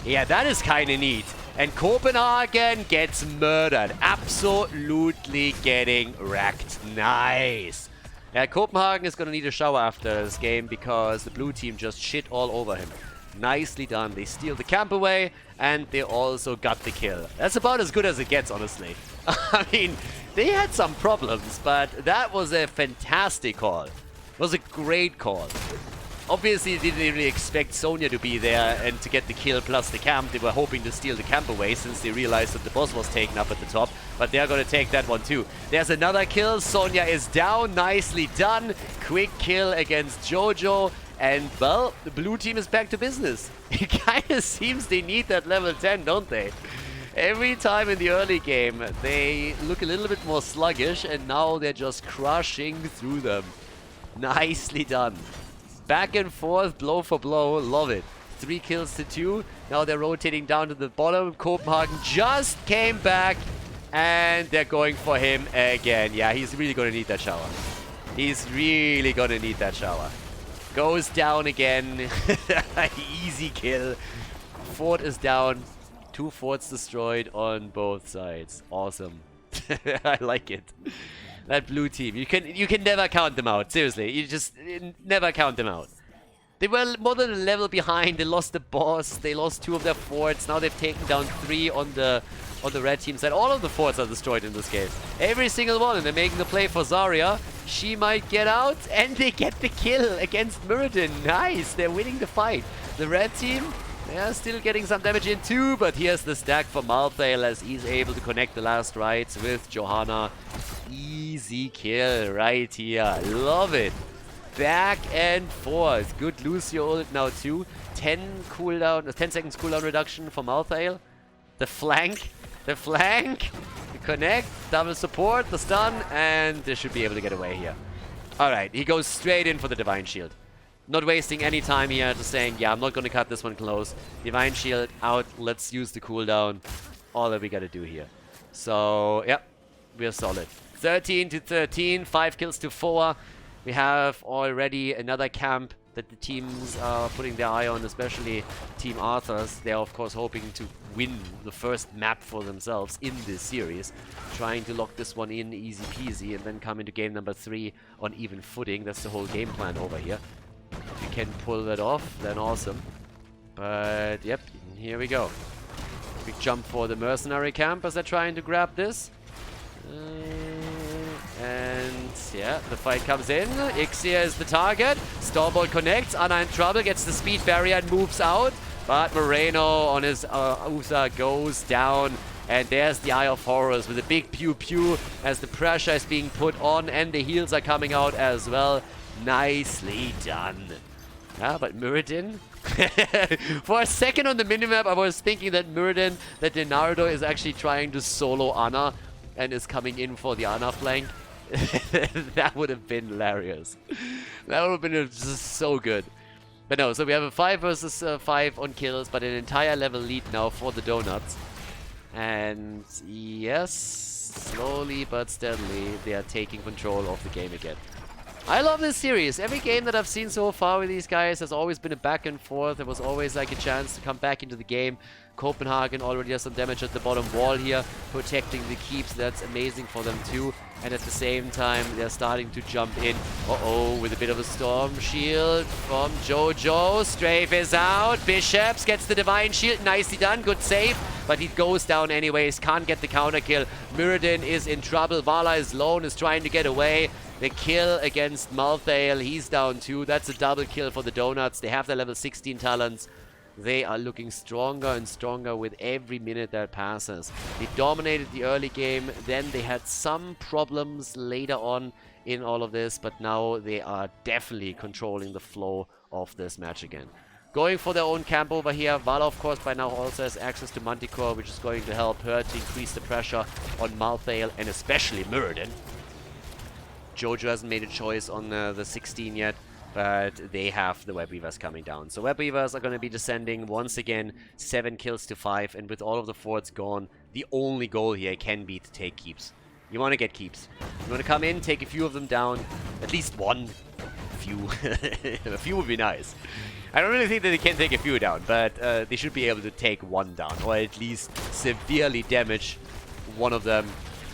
Yeah, that is kind of neat. And Copenhagen gets murdered. Absolutely getting wrecked. Nice. Yeah, Copenhagen is going to need a shower after this game because the blue team just shit all over him. Nicely done. They steal the camp away and they also got the kill. That's about as good as it gets, honestly. I mean, they had some problems, but that was a fantastic call. It was a great call. Obviously, they didn't really expect Sonya to be there and to get the kill plus the camp. They were hoping to steal the camp away since they realized that the boss was taken up at the top. But they're going to take that one too. There's another kill. Sonya is down. Nicely done. Quick kill against Jojo. And, well, the blue team is back to business. It kind of seems they need that level 10, don't they? Every time in the early game, they look a little bit more sluggish, and now they're just crushing through them. Nicely done. Back and forth, blow for blow. Love it. 3 kills to 2. Now they're rotating down to the bottom. Copenhagen just came back, and they're going for him again. Yeah, he's really going to need that shower. He's really going to need that shower. Goes down again. Easy kill. Fort is down. 2 forts destroyed on both sides. Awesome. I like it. That blue team. You can never count them out. Seriously. You just never count them out. They were more than a level behind. They lost the boss. They lost 2 of their forts. Now they've taken down 3 on the red team side. All of the forts are destroyed in this game. Every single one. And they're making the play for Zarya. She might get out. And they get the kill against Muradin. Nice. They're winning the fight. The red team, they're still getting some damage in too. But here's the stack for Malthael as he's able to connect the last rights with Johanna. Easy kill right here. Love it. Back and forth. Good Lucio ult now too. 10 seconds cooldown reduction for Malthael. The flank. The connect. Double support. The stun. And they should be able to get away here. Alright. He goes straight in for the Divine Shield. Not wasting any time here. Just saying, yeah, I'm not going to cut this one close. Divine Shield out. Let's use the cooldown. All that we got to do here. So, yep. We're solid. 13 to 13. 5 kills to 4. We have already another camp that the teams are putting their eye on, especially Team Arthas. They're, of course, hoping to win the first map for themselves in this series. Trying to lock this one in easy peasy and then come into game number 3 on even footing. That's the whole game plan over here. If you can pull that off, then awesome. But, yep, here we go. Big jump for the mercenary camp as they're trying to grab this. And yeah, the fight comes in. Ixia is the target. Stormbolt connects. Anna in trouble, gets the speed barrier and moves out. But Moreno on his Usa goes down. And there's the Eye of Horus with a big pew pew as the pressure is being put on and the heals are coming out as well. Nicely done. Yeah, but Muradin. For a second on the minimap, I was thinking that Muradin, that Leonardo is actually trying to solo Anna and is coming in for the Anna flank. That would have been hilarious. That would have been just so good. But no, so we have a 5 versus 5 on kills, but an entire level lead now for the Donuts. And yes, slowly but steadily, they are taking control of the game again. I love this series. Every game that I've seen so far with these guys has always been a back and forth. There was always like a chance to come back into the game. Copenhagen already has some damage at the bottom wall here, protecting the keeps. That's amazing for them too. And at the same time, they're starting to jump in. Uh-oh, with a bit of a storm shield from Jojo. Strafe is out. Bishops gets the Divine Shield. Nicely done. Good save. But he goes down anyways. Can't get the counter kill. Muradin is in trouble. Vala is lone, is trying to get away. The kill against Malthael. He's down too. That's a double kill for the Donuts. They have their level 16 talents. They are looking stronger and stronger with every minute that passes. They dominated the early game, then they had some problems later on in all of this, but now they are definitely controlling the flow of this match again. Going for their own camp over here. Vala, of course, by now also has access to Manticore, which is going to help her to increase the pressure on Malthael and especially Muradin. Jojo hasn't made a choice on the 16 yet, but they have the Web Weavers coming down. So Web Weavers are going to be descending once again, 7 kills to 5, and with all of the forts gone, the only goal here can be to take keeps. You want to get keeps. You want to come in, take a few of them down, at least one. A few. A few would be nice. I don't really think that they can take a few down, but they should be able to take one down, or at least severely damage one of them.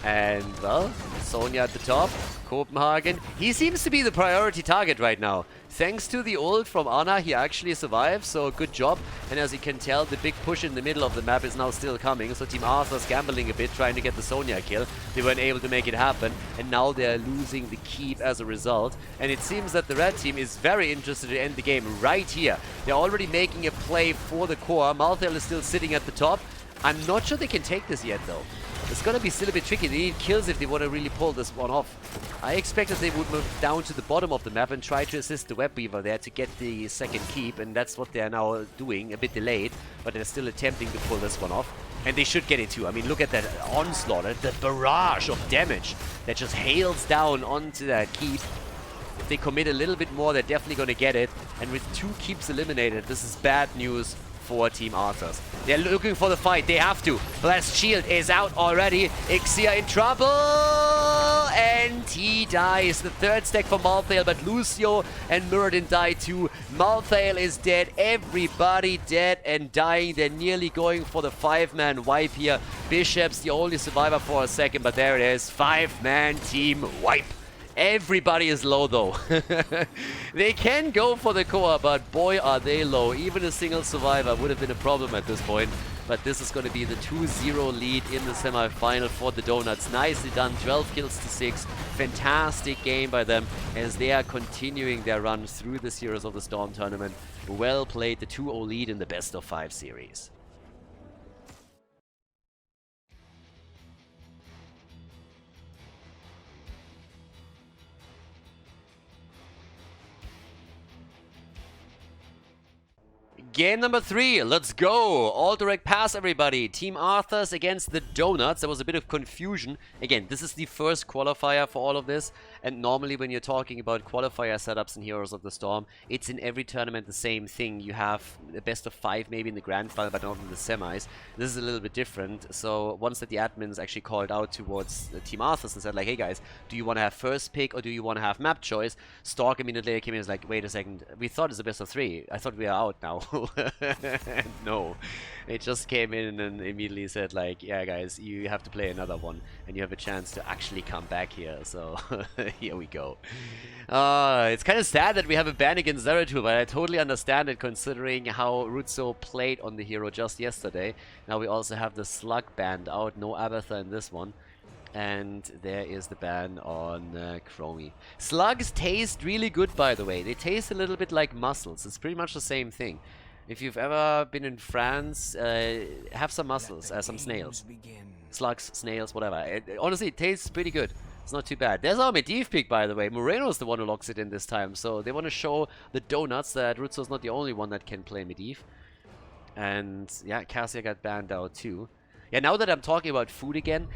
And, well, Sonya at the top, Copenhagen. He seems to be the priority target right now. Thanks to the ult from Ana, he actually survived, so good job. And as you can tell, the big push in the middle of the map is now still coming. So Team Arthas gambling a bit, trying to get the Sonya kill. They weren't able to make it happen, and now they're losing the keep as a result. And it seems that the red team is very interested to end the game right here. They're already making a play for the core. Malthael is still sitting at the top. I'm not sure they can take this yet, though. It's gonna be still a bit tricky. They need kills if they want to really pull this one off. I expected they would move down to the bottom of the map and try to assist the Web Weaver there to get the second keep, and that's what they're now doing, a bit delayed, but they're still attempting to pull this one off. And they should get it too. I mean, look at that onslaught, that barrage of damage that just hails down onto that keep. If they commit a little bit more, they're definitely gonna get it. And with 2 keeps eliminated, this is bad news for Team Arthas. They're looking for the fight. They have to. Blast Shield is out already. Ixia in trouble. And he dies. The 3rd stack for Malthael, but Lucio and Muradin die too. Malthael is dead. Everybody dead and dying. They're nearly going for the 5-man wipe here. Bishop's the only survivor for a second, but there it is. 5-man team wipe. Everybody is low though. They can go for the core, but boy are they low. Even a single survivor would have been a problem at this point. But this is going to be the 2-0 lead in the semi-final for the Donuts. Nicely done, 12 kills to 6. Fantastic game by them as they are continuing their run through this Heroes of the Storm tournament. Well played, the 2-0 lead in the best of 5 series. Game number 3, let's go! Alterac Pass, everybody. Team Arthas against the Donuts. There was a bit of confusion. Again, this is the first qualifier for all of this. And normally when you're talking about qualifier setups in Heroes of the Storm, it's in every tournament the same thing. You have the best of 5 maybe in the grand final, but not in the semis. This is a little bit different. So once that the admins actually called out towards Team Arthas and said like, hey guys, do you want to have first pick or do you want to have map choice? Stork immediately later came in and was like, wait a second, we thought it's a best of 3. I thought we are out now. No, it just came in and immediately said like, yeah guys, you have to play another one and you have a chance to actually come back here. So here we go. It's kind of sad that we have a ban against Zeratul, but I totally understand it considering how Rutzo played on the hero just yesterday. Now we also have the Slug banned out, no Abatha in this one. And there is the ban on Chromie. Slugs taste really good, by the way. They taste a little bit like mussels. It's pretty much the same thing. If you've ever been in France, have some mussels, some snails. Slugs, snails, whatever. Honestly, it tastes pretty good. It's not too bad. There's our Medivh pick, by the way. Moreno's the one who locks it in this time. So they want to show the Donuts that Rutzo's not the only one that can play Medivh. And yeah, Cassia got banned out too. Yeah, now that I'm talking about food again,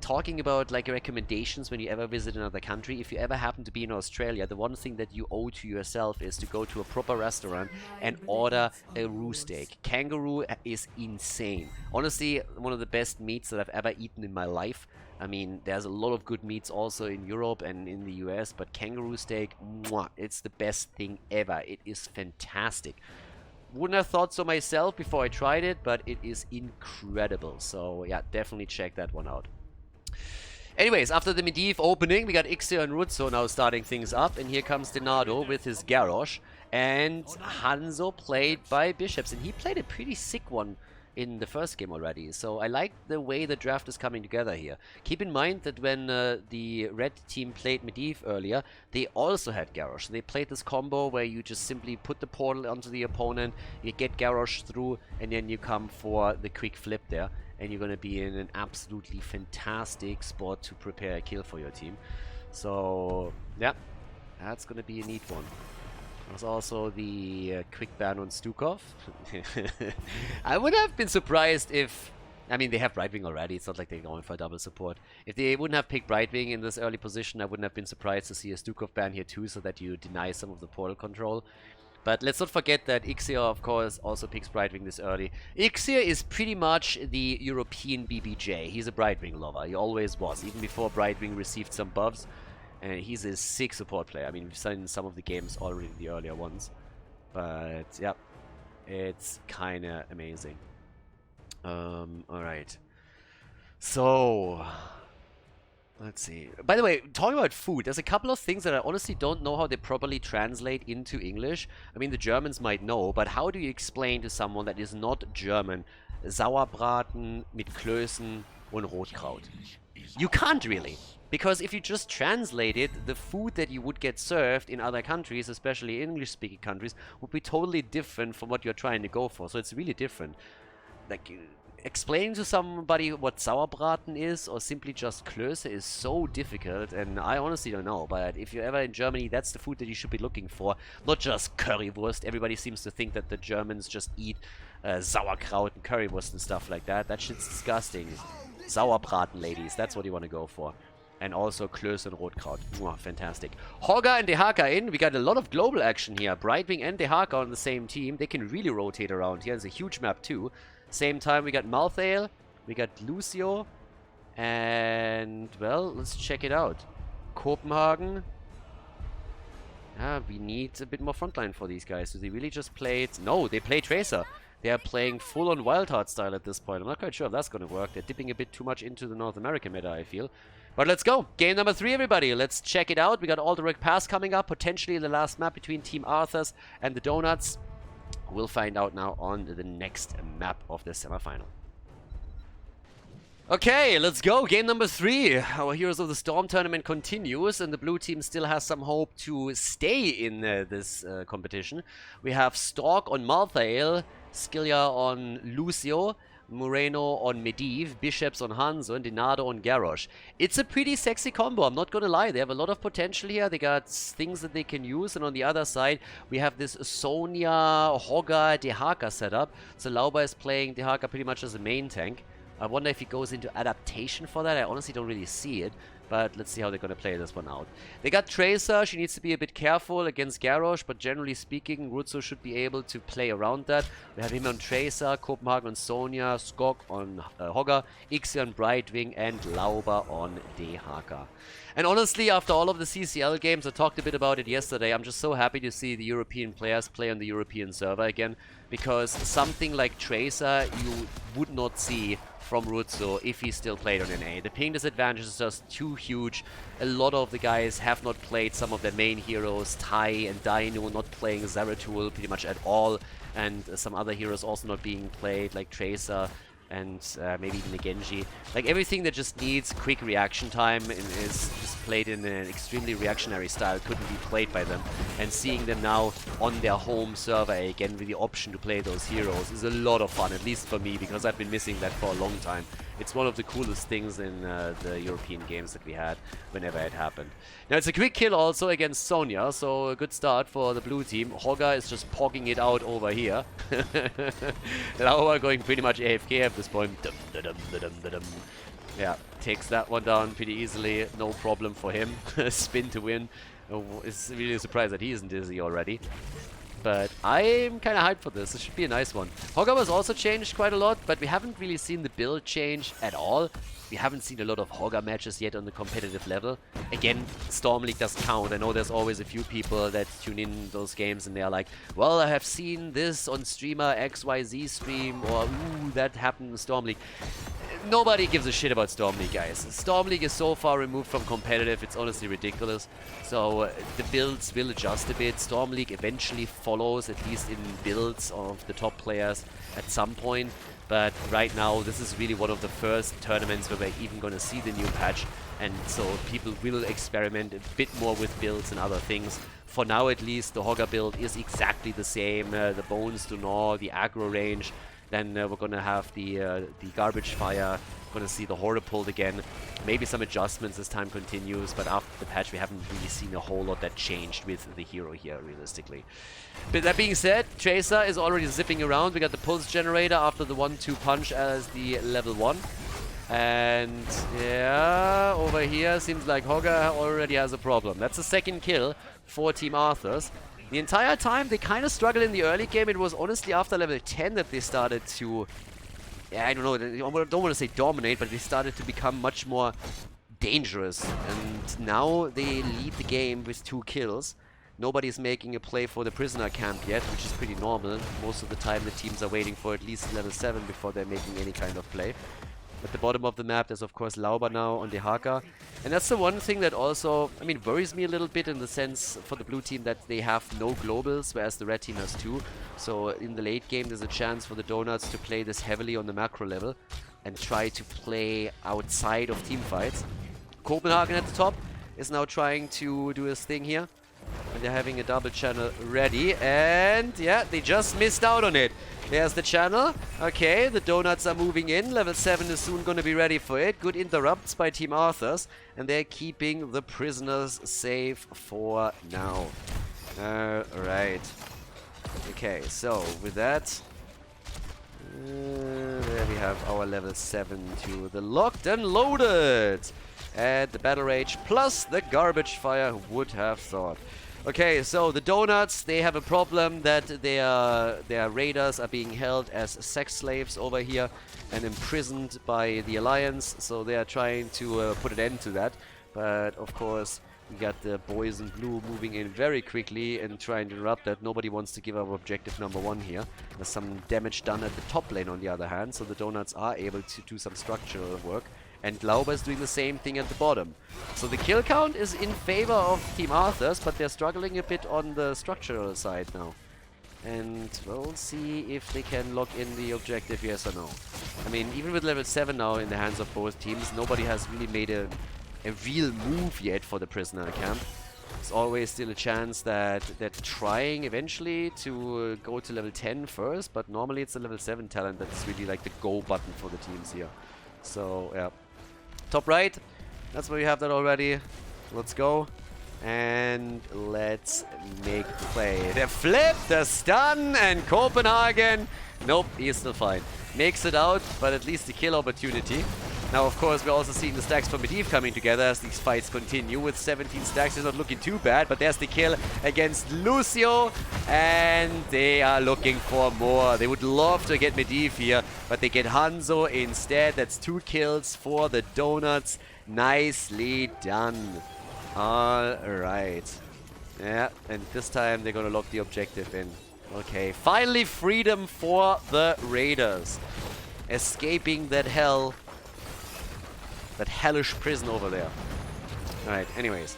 talking about like recommendations when you ever visit another country, if you ever happen to be in Australia, the one thing that you owe to yourself is to go to a proper restaurant and order a roux steak. Kangaroo is insane. Honestly, one of the best meats that I've ever eaten in my life. I mean, there's a lot of good meats also in Europe and in the US, but kangaroo steak, mwah, it's the best thing ever. It is fantastic. Wouldn't have thought so myself before I tried it, but it is incredible. So yeah, definitely check that one out. Anyways, after the Medivh opening, we got Ixia and Rutzo now starting things up. And here comes Denado with his Garrosh. And Hanzo played by Bishops. And he played a pretty sick one in the first game already. So I like the way the draft is coming together here. Keep in mind that when the red team played Medivh earlier, they also had Garrosh. They played this combo where you just simply put the portal onto the opponent, you get Garrosh through, and then you come for the quick flip there. And you're going to be in an absolutely fantastic spot to prepare a kill for your team. So, yeah, that's going to be a neat one. There's also the quick ban on Stukov. I would have been surprised if... I mean, they have Brightwing already. It's not like they're going for double support. If they wouldn't have picked Brightwing in this early position, I wouldn't have been surprised to see a Stukov ban here too, so that you deny some of the portal control. But let's not forget that Ixia, of course, also picks Brightwing this early. Ixia is pretty much the European BBJ. He's a Brightwing lover. He always was, even before Brightwing received some buffs. And he's a sick support player. I mean, we've seen some of the games already, the earlier ones. But, yeah, it's kind of amazing. Alright. So... let's see. By the way, talking about food, there's a couple of things that I honestly don't know how they properly translate into English. I mean, the Germans might know, but how do you explain to someone that is not German Sauerbraten mit Klößen und Rotkraut? You can't really. Because if you just translated, the food that you would get served in other countries, especially English-speaking countries, would be totally different from what you're trying to go for. So it's really different. Like... explaining to somebody what Sauerbraten is or simply just Klöße is so difficult, and I honestly don't know. But if you're ever in Germany, that's the food that you should be looking for, not just currywurst. Everybody seems to think that the Germans just eat sauerkraut and currywurst and stuff like that. That shit's disgusting. Sauerbraten, ladies, that's what you want to go for. And also Klöße and Rotkraut. Mwah, fantastic. Hogger and Dehaka in. We got a lot of global action here. Brightwing and Dehaka on the same team. They can really rotate around here. It's a huge map too. Same time, we got Malthael, we got Lucio, and, well, let's check it out. Copenhagen. We need a bit more frontline for these guys. So they really just played... no, they play Tracer. They are playing full-on Wildheart style at this point. I'm not quite sure if that's going to work. They're dipping a bit too much into the North American meta, I feel. But let's go. Game number 3, everybody. Let's check it out. We got Alterac Pass coming up, potentially the last map between Team Arthas and the Donuts. We'll find out now on the next map of the semifinal. Okay, let's go. Game number 3. Our Heroes of the Storm tournament continues, and the blue team still has some hope to stay in this competition. We have Stork on Malthael, Skillia on Lucio, Moreno on Medivh, Bishops on Hanzo, and Dinado on Garrosh. It's a pretty sexy combo, I'm not gonna lie. They have a lot of potential here. They got things that they can use, and on the other side, we have this Sonya, Hogga, Dehaka setup. So Lauba is playing Dehaka pretty much as a main tank. I wonder if he goes into adaptation for that. I honestly don't really see it. But let's see how they're going to play this one out. They got Tracer. She needs to be a bit careful against Garrosh. But generally speaking, Rutsu should be able to play around that. We have him on Tracer, Copenhagen on Sonya, Skok on Hogga, Ixia on Brightwing, and Lauba on Dehaka. And honestly, after all of the CCL games, I talked a bit about it yesterday, I'm just so happy to see the European players play on the European server again. Because something like Tracer you would not see from Rutsu if he still played on NA. The ping disadvantage is just too huge. A lot of the guys have not played some of their main heroes, Tai and Dino not playing Zeratul pretty much at all, and some other heroes also not being played, like Tracer and maybe even a Genji. Like everything that just needs quick reaction time and is just played in an extremely reactionary style couldn't be played by them. And seeing them now on their home server again with the option to play those heroes is a lot of fun, at least for me, because I've been missing that for a long time. It's one of the coolest things in the European games that we had whenever it happened. Now it's a quick kill also against Sonya, so a good start for the blue team. Hogga is just pogging it out over here. Lauer going pretty much AFK at this point. Yeah, takes that one down pretty easily, no problem for him. Spin to win. It's really a surprise that he isn't dizzy already. But I'm kind of hyped for this. This should be a nice one. Hogga was also changed quite a lot, but we haven't really seen the build change at all. We haven't seen a lot of Hogga matches yet on the competitive level. Again, Storm League doesn't count. I know there's always a few people that tune in those games and they're like, well, I have seen this on streamer XYZ stream, or ooh, that happened in Storm League. nobody gives a shit about Storm League, guys. Storm League is so far removed from competitive, it's honestly ridiculous. So the builds will adjust a bit. Storm League eventually follows, at least in builds of the top players at some point. But right now, this is really one of the first tournaments where we're even going to see the new patch. And so people will experiment a bit more with builds and other things. For now, at least, the Hogger build is exactly the same. The Bones to Gnaw, the aggro range. Then we're going to have the Garbage Fire. Going to see the Horror pulled again. Maybe some adjustments as time continues, but after the patch we haven't really seen a whole lot that changed with the hero here, realistically. But that being said, Tracer is already zipping around. We got the Pulse Generator after the 1-2 punch as the level 1. And yeah, over here seems like Hogger already has a problem. That's the second kill for Team Arthas. The entire time they kind of struggled in the early game. It was honestly after level 10 that they started to, yeah, I don't know, I don't want to say dominate, but they started to become much more dangerous. And now they lead the game with 2 kills. Nobody's making a play for the prisoner camp yet, which is pretty normal. Most of the time the teams are waiting for at least level 7 before they're making any kind of play. At the bottom of the map, there's of course Lauber now on the Haka. And that's the one thing that also, I mean, worries me a little bit in the sense for the blue team that they have no globals, whereas the red team has 2. So in the late game, there's a chance for the Donuts to play this heavily on the macro level and try to play outside of team fights. Copenhagen at the top is now trying to do his thing here. And they're having a double channel ready. And yeah, they just missed out on it. There's the channel. Okay, the Donuts are moving in. Level 7 is soon going to be ready for it. Good interrupts by Team Arthas. And they're keeping the prisoners safe for now. Alright. Okay, so with that, there we have our level 7 to the locked and loaded. And the Battle Rage plus the Garbage Fire, who would have thought. Okay, so the Donuts, they have a problem that their raiders are being held as sex slaves over here and imprisoned by the Alliance, so they are trying to put an end to that. But of course, we got the boys in blue moving in very quickly and trying to interrupt that. Nobody wants to give up objective number 1 here. There's some damage done at the top lane on the other hand, so the Donuts are able to do some structural work. And Lauber is doing the same thing at the bottom. So the kill count is in favor of Team Arthas, but they're struggling a bit on the structural side now. And we'll see if they can lock in the objective, yes or no. I mean, even with level 7 now in the hands of both teams, nobody has really made a real move yet for the prisoner camp. There's always still a chance that they're trying eventually to go to level 10 first, but normally it's the level 7 talent that's really like the go button for the teams here. So, yeah. Top right, that's where we have that already. Let's go. And let's make the play. The flip, the stun, and Copenhagen. Nope, he's still fine. Makes it out, but at least the kill opportunity. Now, of course, we're also seeing the stacks from Medivh coming together as these fights continue. With 17 stacks, it's not looking too bad, but there's the kill against Lucio, and they are looking for more. They would love to get Medivh here, but they get Hanzo instead. That's 2 kills for the Donuts. Nicely done. Alright. Yeah, and this time they're gonna lock the objective in. Okay, finally freedom for the Raiders. Escaping that hell. That hellish prison over there. Alright, anyways.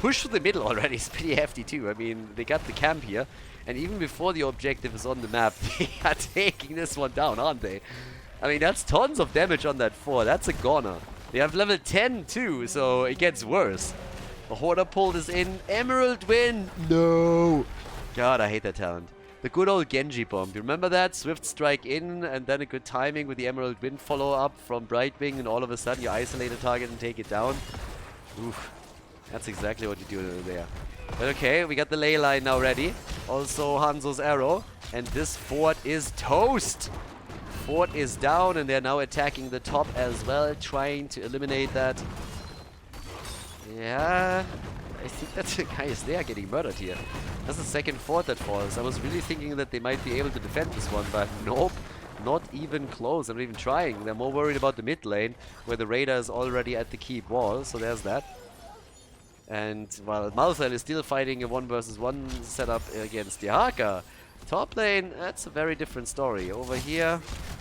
Push to the middle already is pretty hefty too. I mean, they got the camp here. And even before the objective is on the map, they are taking this one down, aren't they? I mean, that's tons of damage on that 4. That's a goner. They have level 10 too, so it gets worse. The Hoarder pulled is in. Emerald win! No! God, I hate that talent. The good old Genji bomb. You remember that? Swift strike in and then a good timing with the Emerald Wind follow-up from Brightwing, and all of a sudden you isolate a target and take it down. Oof. That's exactly what you do there. But okay, we got the ley line now ready. Also Hanzo's arrow. And this fort is toast! Fort is down and they're now attacking the top as well, trying to eliminate that. Yeah... I think that the guy is there getting murdered here. That's the second fort that falls. I was really thinking that they might be able to defend this one, but nope. Not even close. I'm not even trying. They're more worried about the mid lane, where the Raider is already at the keep wall, so there's that. And while Malthael is still fighting a 1 versus 1 setup against the Haka. Top lane, that's a very different story. Over here,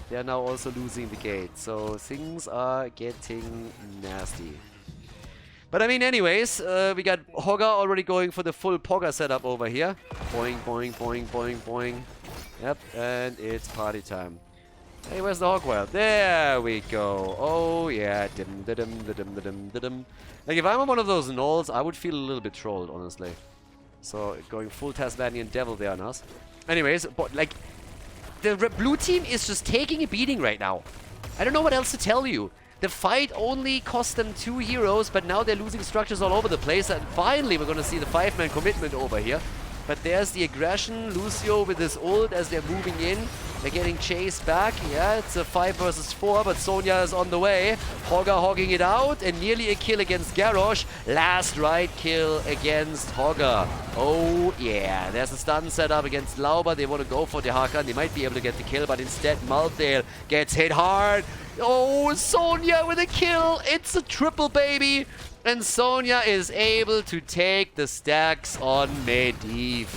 They are now also losing the gate. So things are getting nasty. But I mean, anyways, we got Hogger already going for the full Pogger setup over here. Boing, boing, boing, boing, boing. Yep, and it's party time. Hey, where's the Hogwell? There we go. Oh, yeah. Dim, dim, dim, dim, dim. Like, if I'm on one of those gnolls, I would feel a little bit trolled, honestly. So, going full Tasmanian Devil there on us. Anyways, but, like, the blue team is just taking a beating right now. I don't know what else to tell you. The fight only cost them 2 heroes, but now they're losing structures all over the place. And finally, we're going to see the 5-man commitment over here. But there's the aggression. Lucio with his ult as they're moving in. They're getting chased back. Yeah, it's a 5 versus 4, but Sonya is on the way. Hogger hogging it out, and nearly a kill against Garrosh. Last right kill against Hogger. Oh, yeah. There's a stun set up against Lauber. They want to go for the Hakan. They might be able to get the kill, but instead Maltdale gets hit hard. Oh, Sonya with a kill. It's a triple, baby. And Sonya is able to take the stacks on Medivh.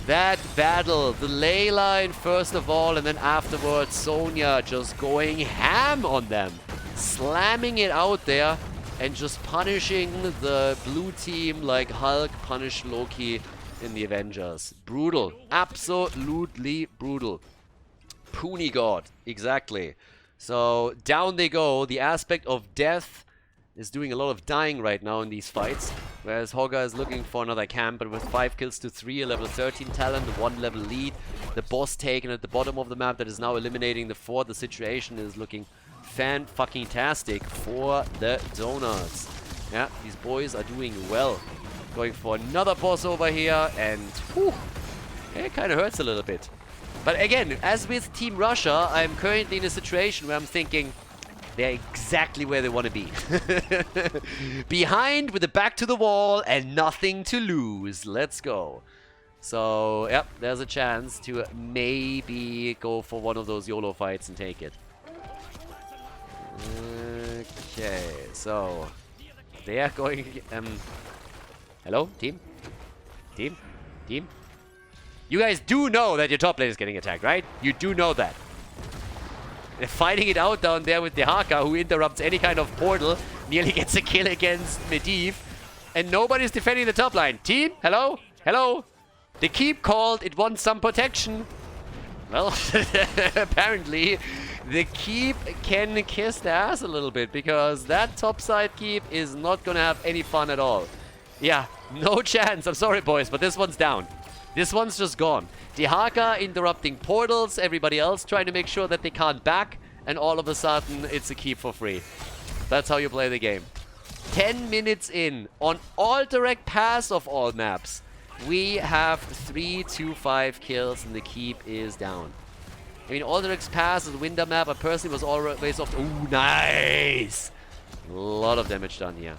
That battle, the ley line first of all, and then afterwards Sonya just going ham on them. Slamming it out there and just punishing the blue team like Hulk punished Loki in the Avengers. Brutal. Absolutely brutal. Puny God. Exactly. So down they go. The aspect of death is doing a lot of dying right now in these fights, whereas Hogger is looking for another camp, but with 5 kills to 3, a level 13 talent, 1 level lead, the boss taken at the bottom of the map that is now eliminating the 4. The situation is looking fan-fucking-tastic for the Donuts. Yeah, these boys are doing well. Going for another boss over here, and whew, it kind of hurts a little bit. But again, as with Team Russia, I'm currently in a situation where I'm thinking, they're exactly where they want to be. Behind with the back to the wall and nothing to lose. Let's go. So, yep, there's a chance to maybe go for one of those YOLO fights and take it. Okay, so they are going... hello, team? Team? Team? You guys do know that your top lane is getting attacked, right? You do know that. They're fighting it out down there with the Haka, who interrupts any kind of portal. Nearly gets a kill against Medivh. And nobody's defending the top line. Team, hello? Hello? The keep called. It wants some protection. Well, apparently, the keep can kiss the ass a little bit, because that topside keep is not going to have any fun at all. Yeah, no chance. I'm sorry, boys, but this one's down. This one's just gone. The Haka interrupting portals, everybody else trying to make sure that they can't back, and all of a sudden it's a keep for free. That's how you play the game. 10 minutes in, on Alterac Pass of all maps, we have 3 to 5 kills and the keep is down. I mean, Alterac Pass is a winter map. I personally was always off. Ooh, nice! A lot of damage done here.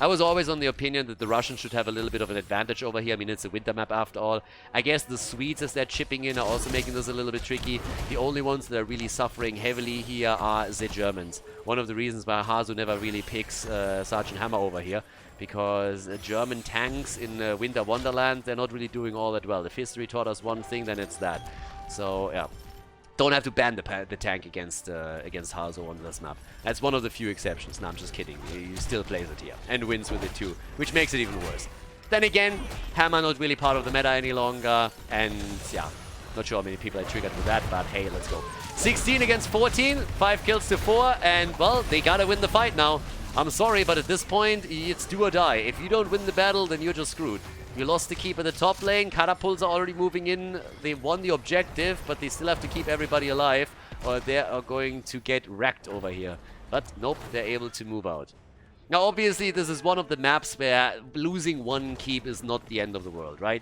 I was always on the opinion that the Russians should have a little bit of an advantage over here. I mean, it's a winter map after all. I guess the Swedes, as they're chipping in, are also making this a little bit tricky. The only ones that are really suffering heavily here are the Germans. One of the reasons why Hazu never really picks Sergeant Hammer over here, because German tanks in Winter Wonderland, they're not really doing all that well. If history taught us one thing, then it's that. So, yeah. Don't have to ban the tank against Hazo on this map. That's one of the few exceptions. No, I'm just kidding. He still plays it here and wins with it too, which makes it even worse. Then again, Hammer not really part of the meta any longer, and yeah, not sure how many people I triggered with that, but hey, let's go. 16 against 14, 5 kills to 4, and well, they gotta win the fight now. I'm sorry, but at this point, it's do or die. If you don't win the battle, then you're just screwed. You lost the keep in the top lane. Catapults are already moving in. They won the objective, but they still have to keep everybody alive, or they are going to get wrecked over here. But nope, they're able to move out. Now, obviously, this is one of the maps where losing one keep is not the end of the world, right?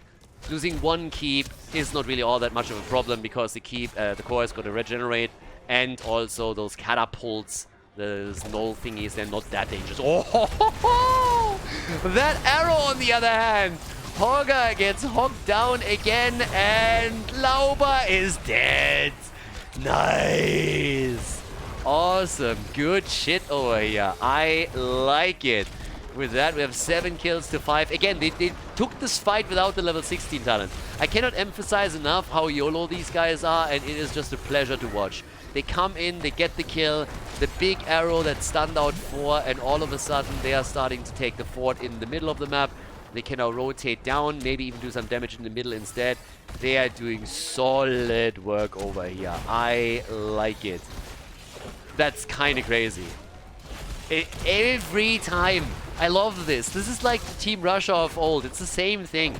Losing one keep is not really all that much of a problem, because the keep, the core is going to regenerate, and also those catapults, the null thingies, they're not that dangerous. Oh, that arrow on the other hand. Hogger gets hogged down again, and Lauber is dead. Nice. Awesome. Good shit over here. I like it. With that, we have 7 kills to 5. Again, they took this fight without the level 16 talent. I cannot emphasize enough how YOLO these guys are, and it is just a pleasure to watch. They come in, they get the kill, the big arrow that stunned out 4, and all of a sudden they are starting to take the fort in the middle of the map. They can now rotate down, maybe even do some damage in the middle instead. They are doing solid work over here. I like it. That's kind of crazy. Every time. I love this. This is like the Team Russia of old. It's the same thing.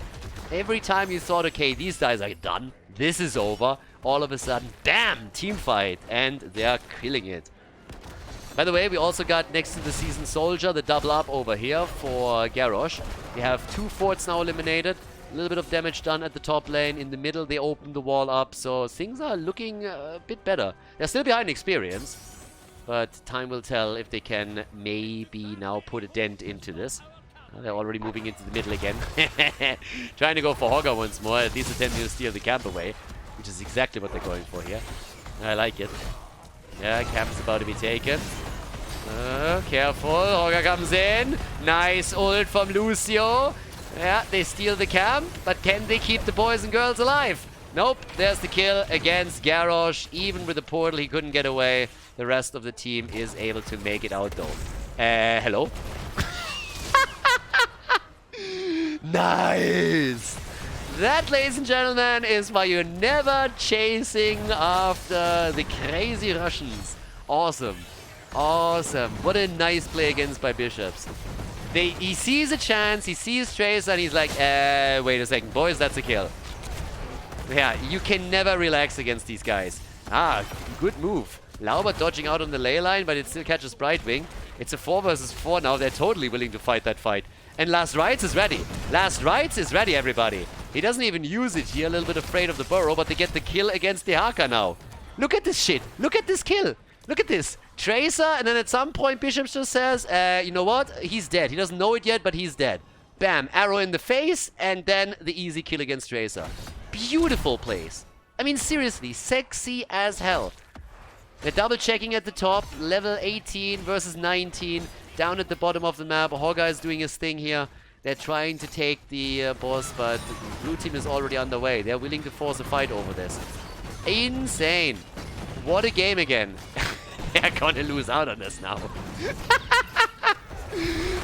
Every time you thought, okay, these guys are done. This is over. All of a sudden, bam, team fight. And they are killing it. By the way, we also got next to the Seasoned Soldier, the double up over here for Garrosh. We have 2 forts now eliminated. A little bit of damage done at the top lane. In the middle, they opened the wall up. So things are looking a bit better. They're still behind experience. But time will tell if they can maybe now put a dent into this. They're already moving into the middle again. Trying to go for Hogger once more. At least attempting to steal the camp away. Which is exactly what they're going for here. I like it. Yeah, camp is about to be taken. Careful. Hogger comes in. Nice ult from Lucio. Yeah, they steal the camp. But can they keep the boys and girls alive? Nope. There's the kill against Garrosh. Even with the portal, he couldn't get away. The rest of the team is able to make it out though. Hello? Nice! That, ladies and gentlemen, is why you're never chasing after the crazy Russians. Awesome. Awesome. What a nice play against by Bishops. He sees a chance, he sees Tracer, and he's like, wait a second, boys, that's a kill. Yeah, you can never relax against these guys. Ah, good move. Lauber dodging out on the ley line, but it still catches Brightwing. It's a 4 versus 4 now. They're totally willing to fight that fight. And Last Rights is ready. Last Rights is ready, everybody. He doesn't even use it here. A little bit afraid of the burrow, but they get the kill against the Haka now. Look at this shit. Look at this kill. Look at this. Tracer, and then at some point, Bishop just says, you know what? He's dead. He doesn't know it yet, but he's dead. Bam. Arrow in the face, and then the easy kill against Tracer. Beautiful plays. I mean, seriously, sexy as hell. They're double checking at the top, level 18 versus 19, down at the bottom of the map. Hogger is doing his thing here. They're trying to take the boss, but the blue team is already underway. They're willing to force a fight over this. Insane. What a game again. They're gonna lose out on this now.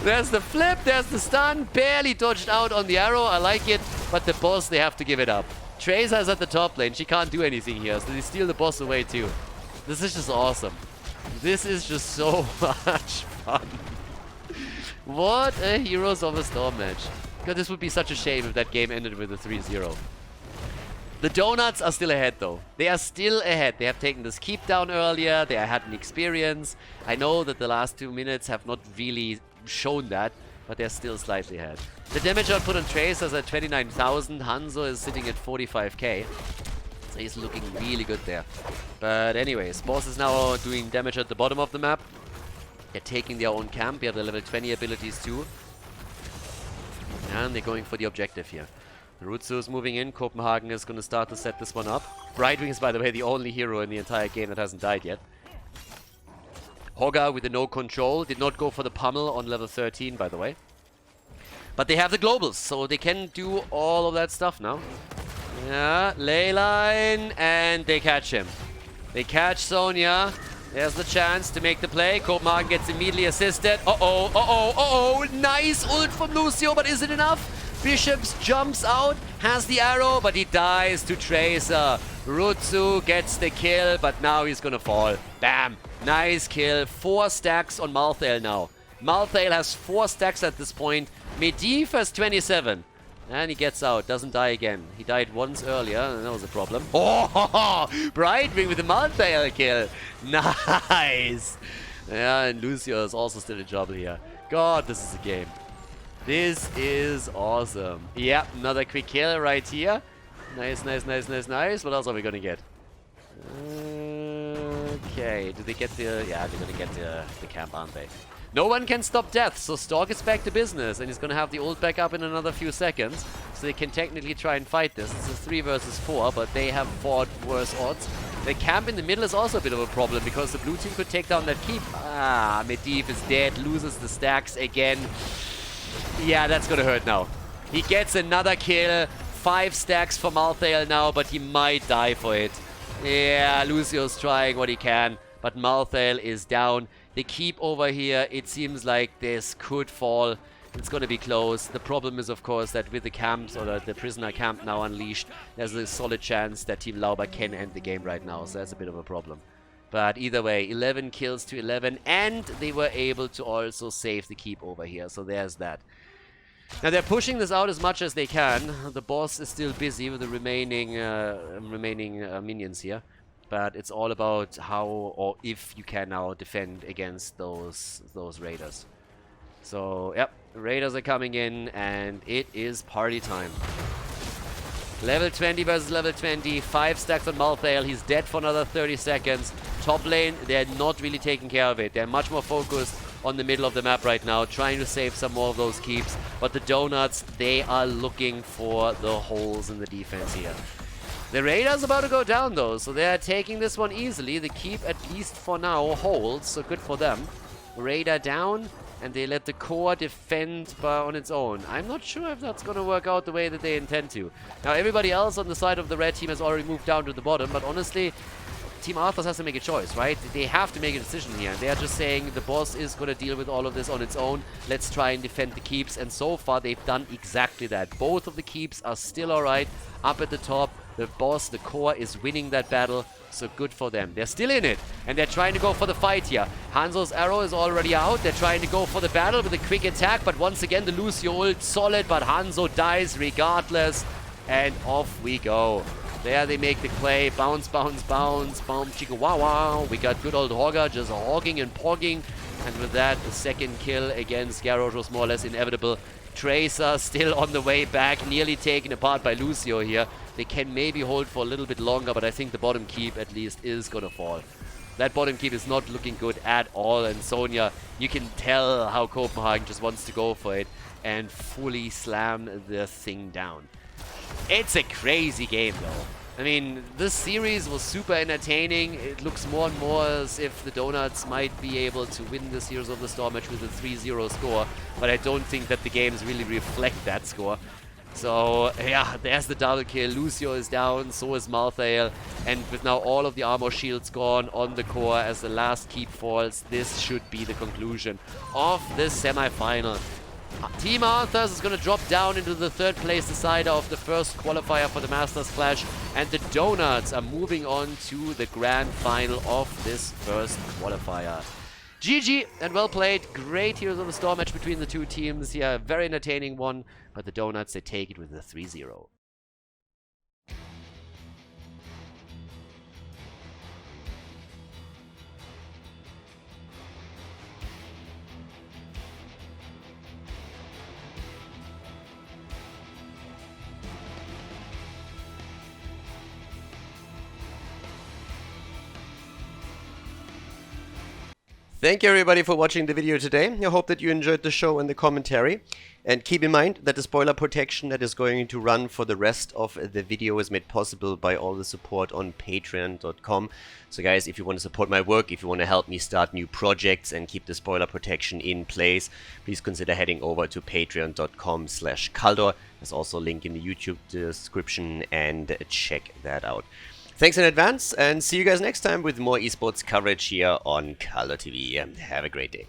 There's the flip, there's the stun, barely dodged out on the arrow. I like it, but the boss, they have to give it up. Tracer's at the top lane. She can't do anything here, so they steal the boss away too. This is just awesome. This is just so much fun. What a Heroes of the Storm match. God, this would be such a shame if that game ended with a 3-0. The Donuts are still ahead though. They are still ahead. They have taken this keep down earlier. They had an experience. I know that the last 2 minutes have not really shown that, but they're still slightly ahead. The damage output on Tracer is at 29,000. Hanzo is sitting at 45k. So he's looking really good there. But anyways, boss is now doing damage at the bottom of the map. They're taking their own camp. We have the level 20 abilities too. And they're going for the objective here. Rutsu is moving in. Copenhagen is going to start to set this one up. Brightwing is, by the way, the only hero in the entire game that hasn't died yet. Hogger with the no control. Did not go for the pummel on level 13, by the way. But they have the globals, so they can do all of that stuff now. Yeah, ley line, and they catch him. They catch Sonya. There's the chance to make the play. Copenhagen gets immediately assisted. Nice ult from Lucio, but is it enough? Bishops jumps out, has the arrow, but he dies to Tracer. Rutsu gets the kill, but now he's gonna fall. Bam. Nice kill. 4 stacks on Malthael now. Malthael has 4 stacks at this point. Medivh has 27. And he gets out, doesn't die again. He died once earlier, and that was a problem. Oh, Brightwing with the Malthael kill. Nice. Yeah, and Lucio is also still in trouble here. God, this is a game. This is awesome. Yeah, another quick kill right here. Nice, nice, nice, nice, nice. What else are we gonna get? Okay, do they get the... Yeah, they're gonna get the camp, aren't they? No one can stop death, so Stork is back to business, and he's gonna have the ult back up in another few seconds, so they can technically try and fight this. It's a 3 versus 4, but they have fought worse odds. The camp in the middle is also a bit of a problem because the blue team could take down that keep. Ah, Medivh is dead, loses the stacks again. Yeah, that's gonna hurt now. He gets another kill. 5 stacks for Malthael now, but he might die for it. Yeah, Lucio's trying what he can, but Malthael is down. The keep over here, it seems like this could fall. It's going to be close. The problem is, of course, that with the camps, or the prisoner camp now unleashed, there's a solid chance that Team Lauber can end the game right now, so that's a bit of a problem. But either way, 11 kills to 11, and they were able to also save the keep over here, so there's that. Now they're pushing this out as much as they can. The boss is still busy with the remaining minions here. But it's all about how or if you can now defend against those raiders. So, yep, raiders are coming in and it is party time. Level 20 versus level 20. 5 stacks on Malthael. He's dead for another 30 seconds. Top lane, they're not really taking care of it. They're much more focused on the middle of the map right now, trying to save some more of those keeps. But the donuts, they are looking for the holes in the defense here. The Raider's about to go down though, so they're taking this one easily. The keep, at least for now, holds, so good for them. Raider down, and they let the core defend on its own. I'm not sure if that's going to work out the way that they intend to. Now, everybody else on the side of the red team has already moved down to the bottom, but honestly, Team Arthas has to make a choice, right? They have to make a decision here. They are just saying the boss is going to deal with all of this on its own. Let's try and defend the keeps, and so far they've done exactly that. Both of the keeps are still alright up at the top. The boss, the core, is winning that battle, so good for them. They're still in it, and they're trying to go for the fight here. Hanzo's arrow is already out. They're trying to go for the battle with a quick attack, but once again, the Lucio ult solid, but Hanzo dies regardless, and off we go. There they make the play. Bounce, bounce, bounce. Boom, chicka, wow, wow. We got good old Hogger just hogging and pogging, and with that, the second kill against Garrosh was more or less inevitable. Tracer still on the way back, nearly taken apart by Lucio here. They can maybe hold for a little bit longer, but I think the bottom keep at least is gonna fall. That bottom keep is not looking good at all, and Sonya, you can tell how Copenhagen just wants to go for it and fully slam the thing down. It's a crazy game though. I mean, this series was super entertaining. It looks more and more as if the Donuts might be able to win this Heroes of the Storm match with a 3-0 score, but I don't think that the games really reflect that score. So, yeah, there's the double kill. Lucio is down, so is Malthael, and with now all of the armor shields gone on the core as the last keep falls, this should be the conclusion of this semi-final. Team Arthas is going to drop down into the third place decider of the first qualifier for the Masters Clash, and the Donuts are moving on to the grand final of this first qualifier. GG and well played. Great Heroes of the Storm match between the two teams here. Very entertaining one, but the Donuts, they take it with a 3-0. Thank you everybody for watching the video today. I hope that you enjoyed the show and the commentary. And keep in mind that the spoiler protection that is going to run for the rest of the video is made possible by all the support on patreon.com. So guys, if you want to support my work, if you want to help me start new projects and keep the spoiler protection in place, please consider heading over to patreon.com/Khaldor. There's also a link in the YouTube description, and check that out. Thanks in advance, and see you guys next time with more esports coverage here on Khaldor TV. Have a great day.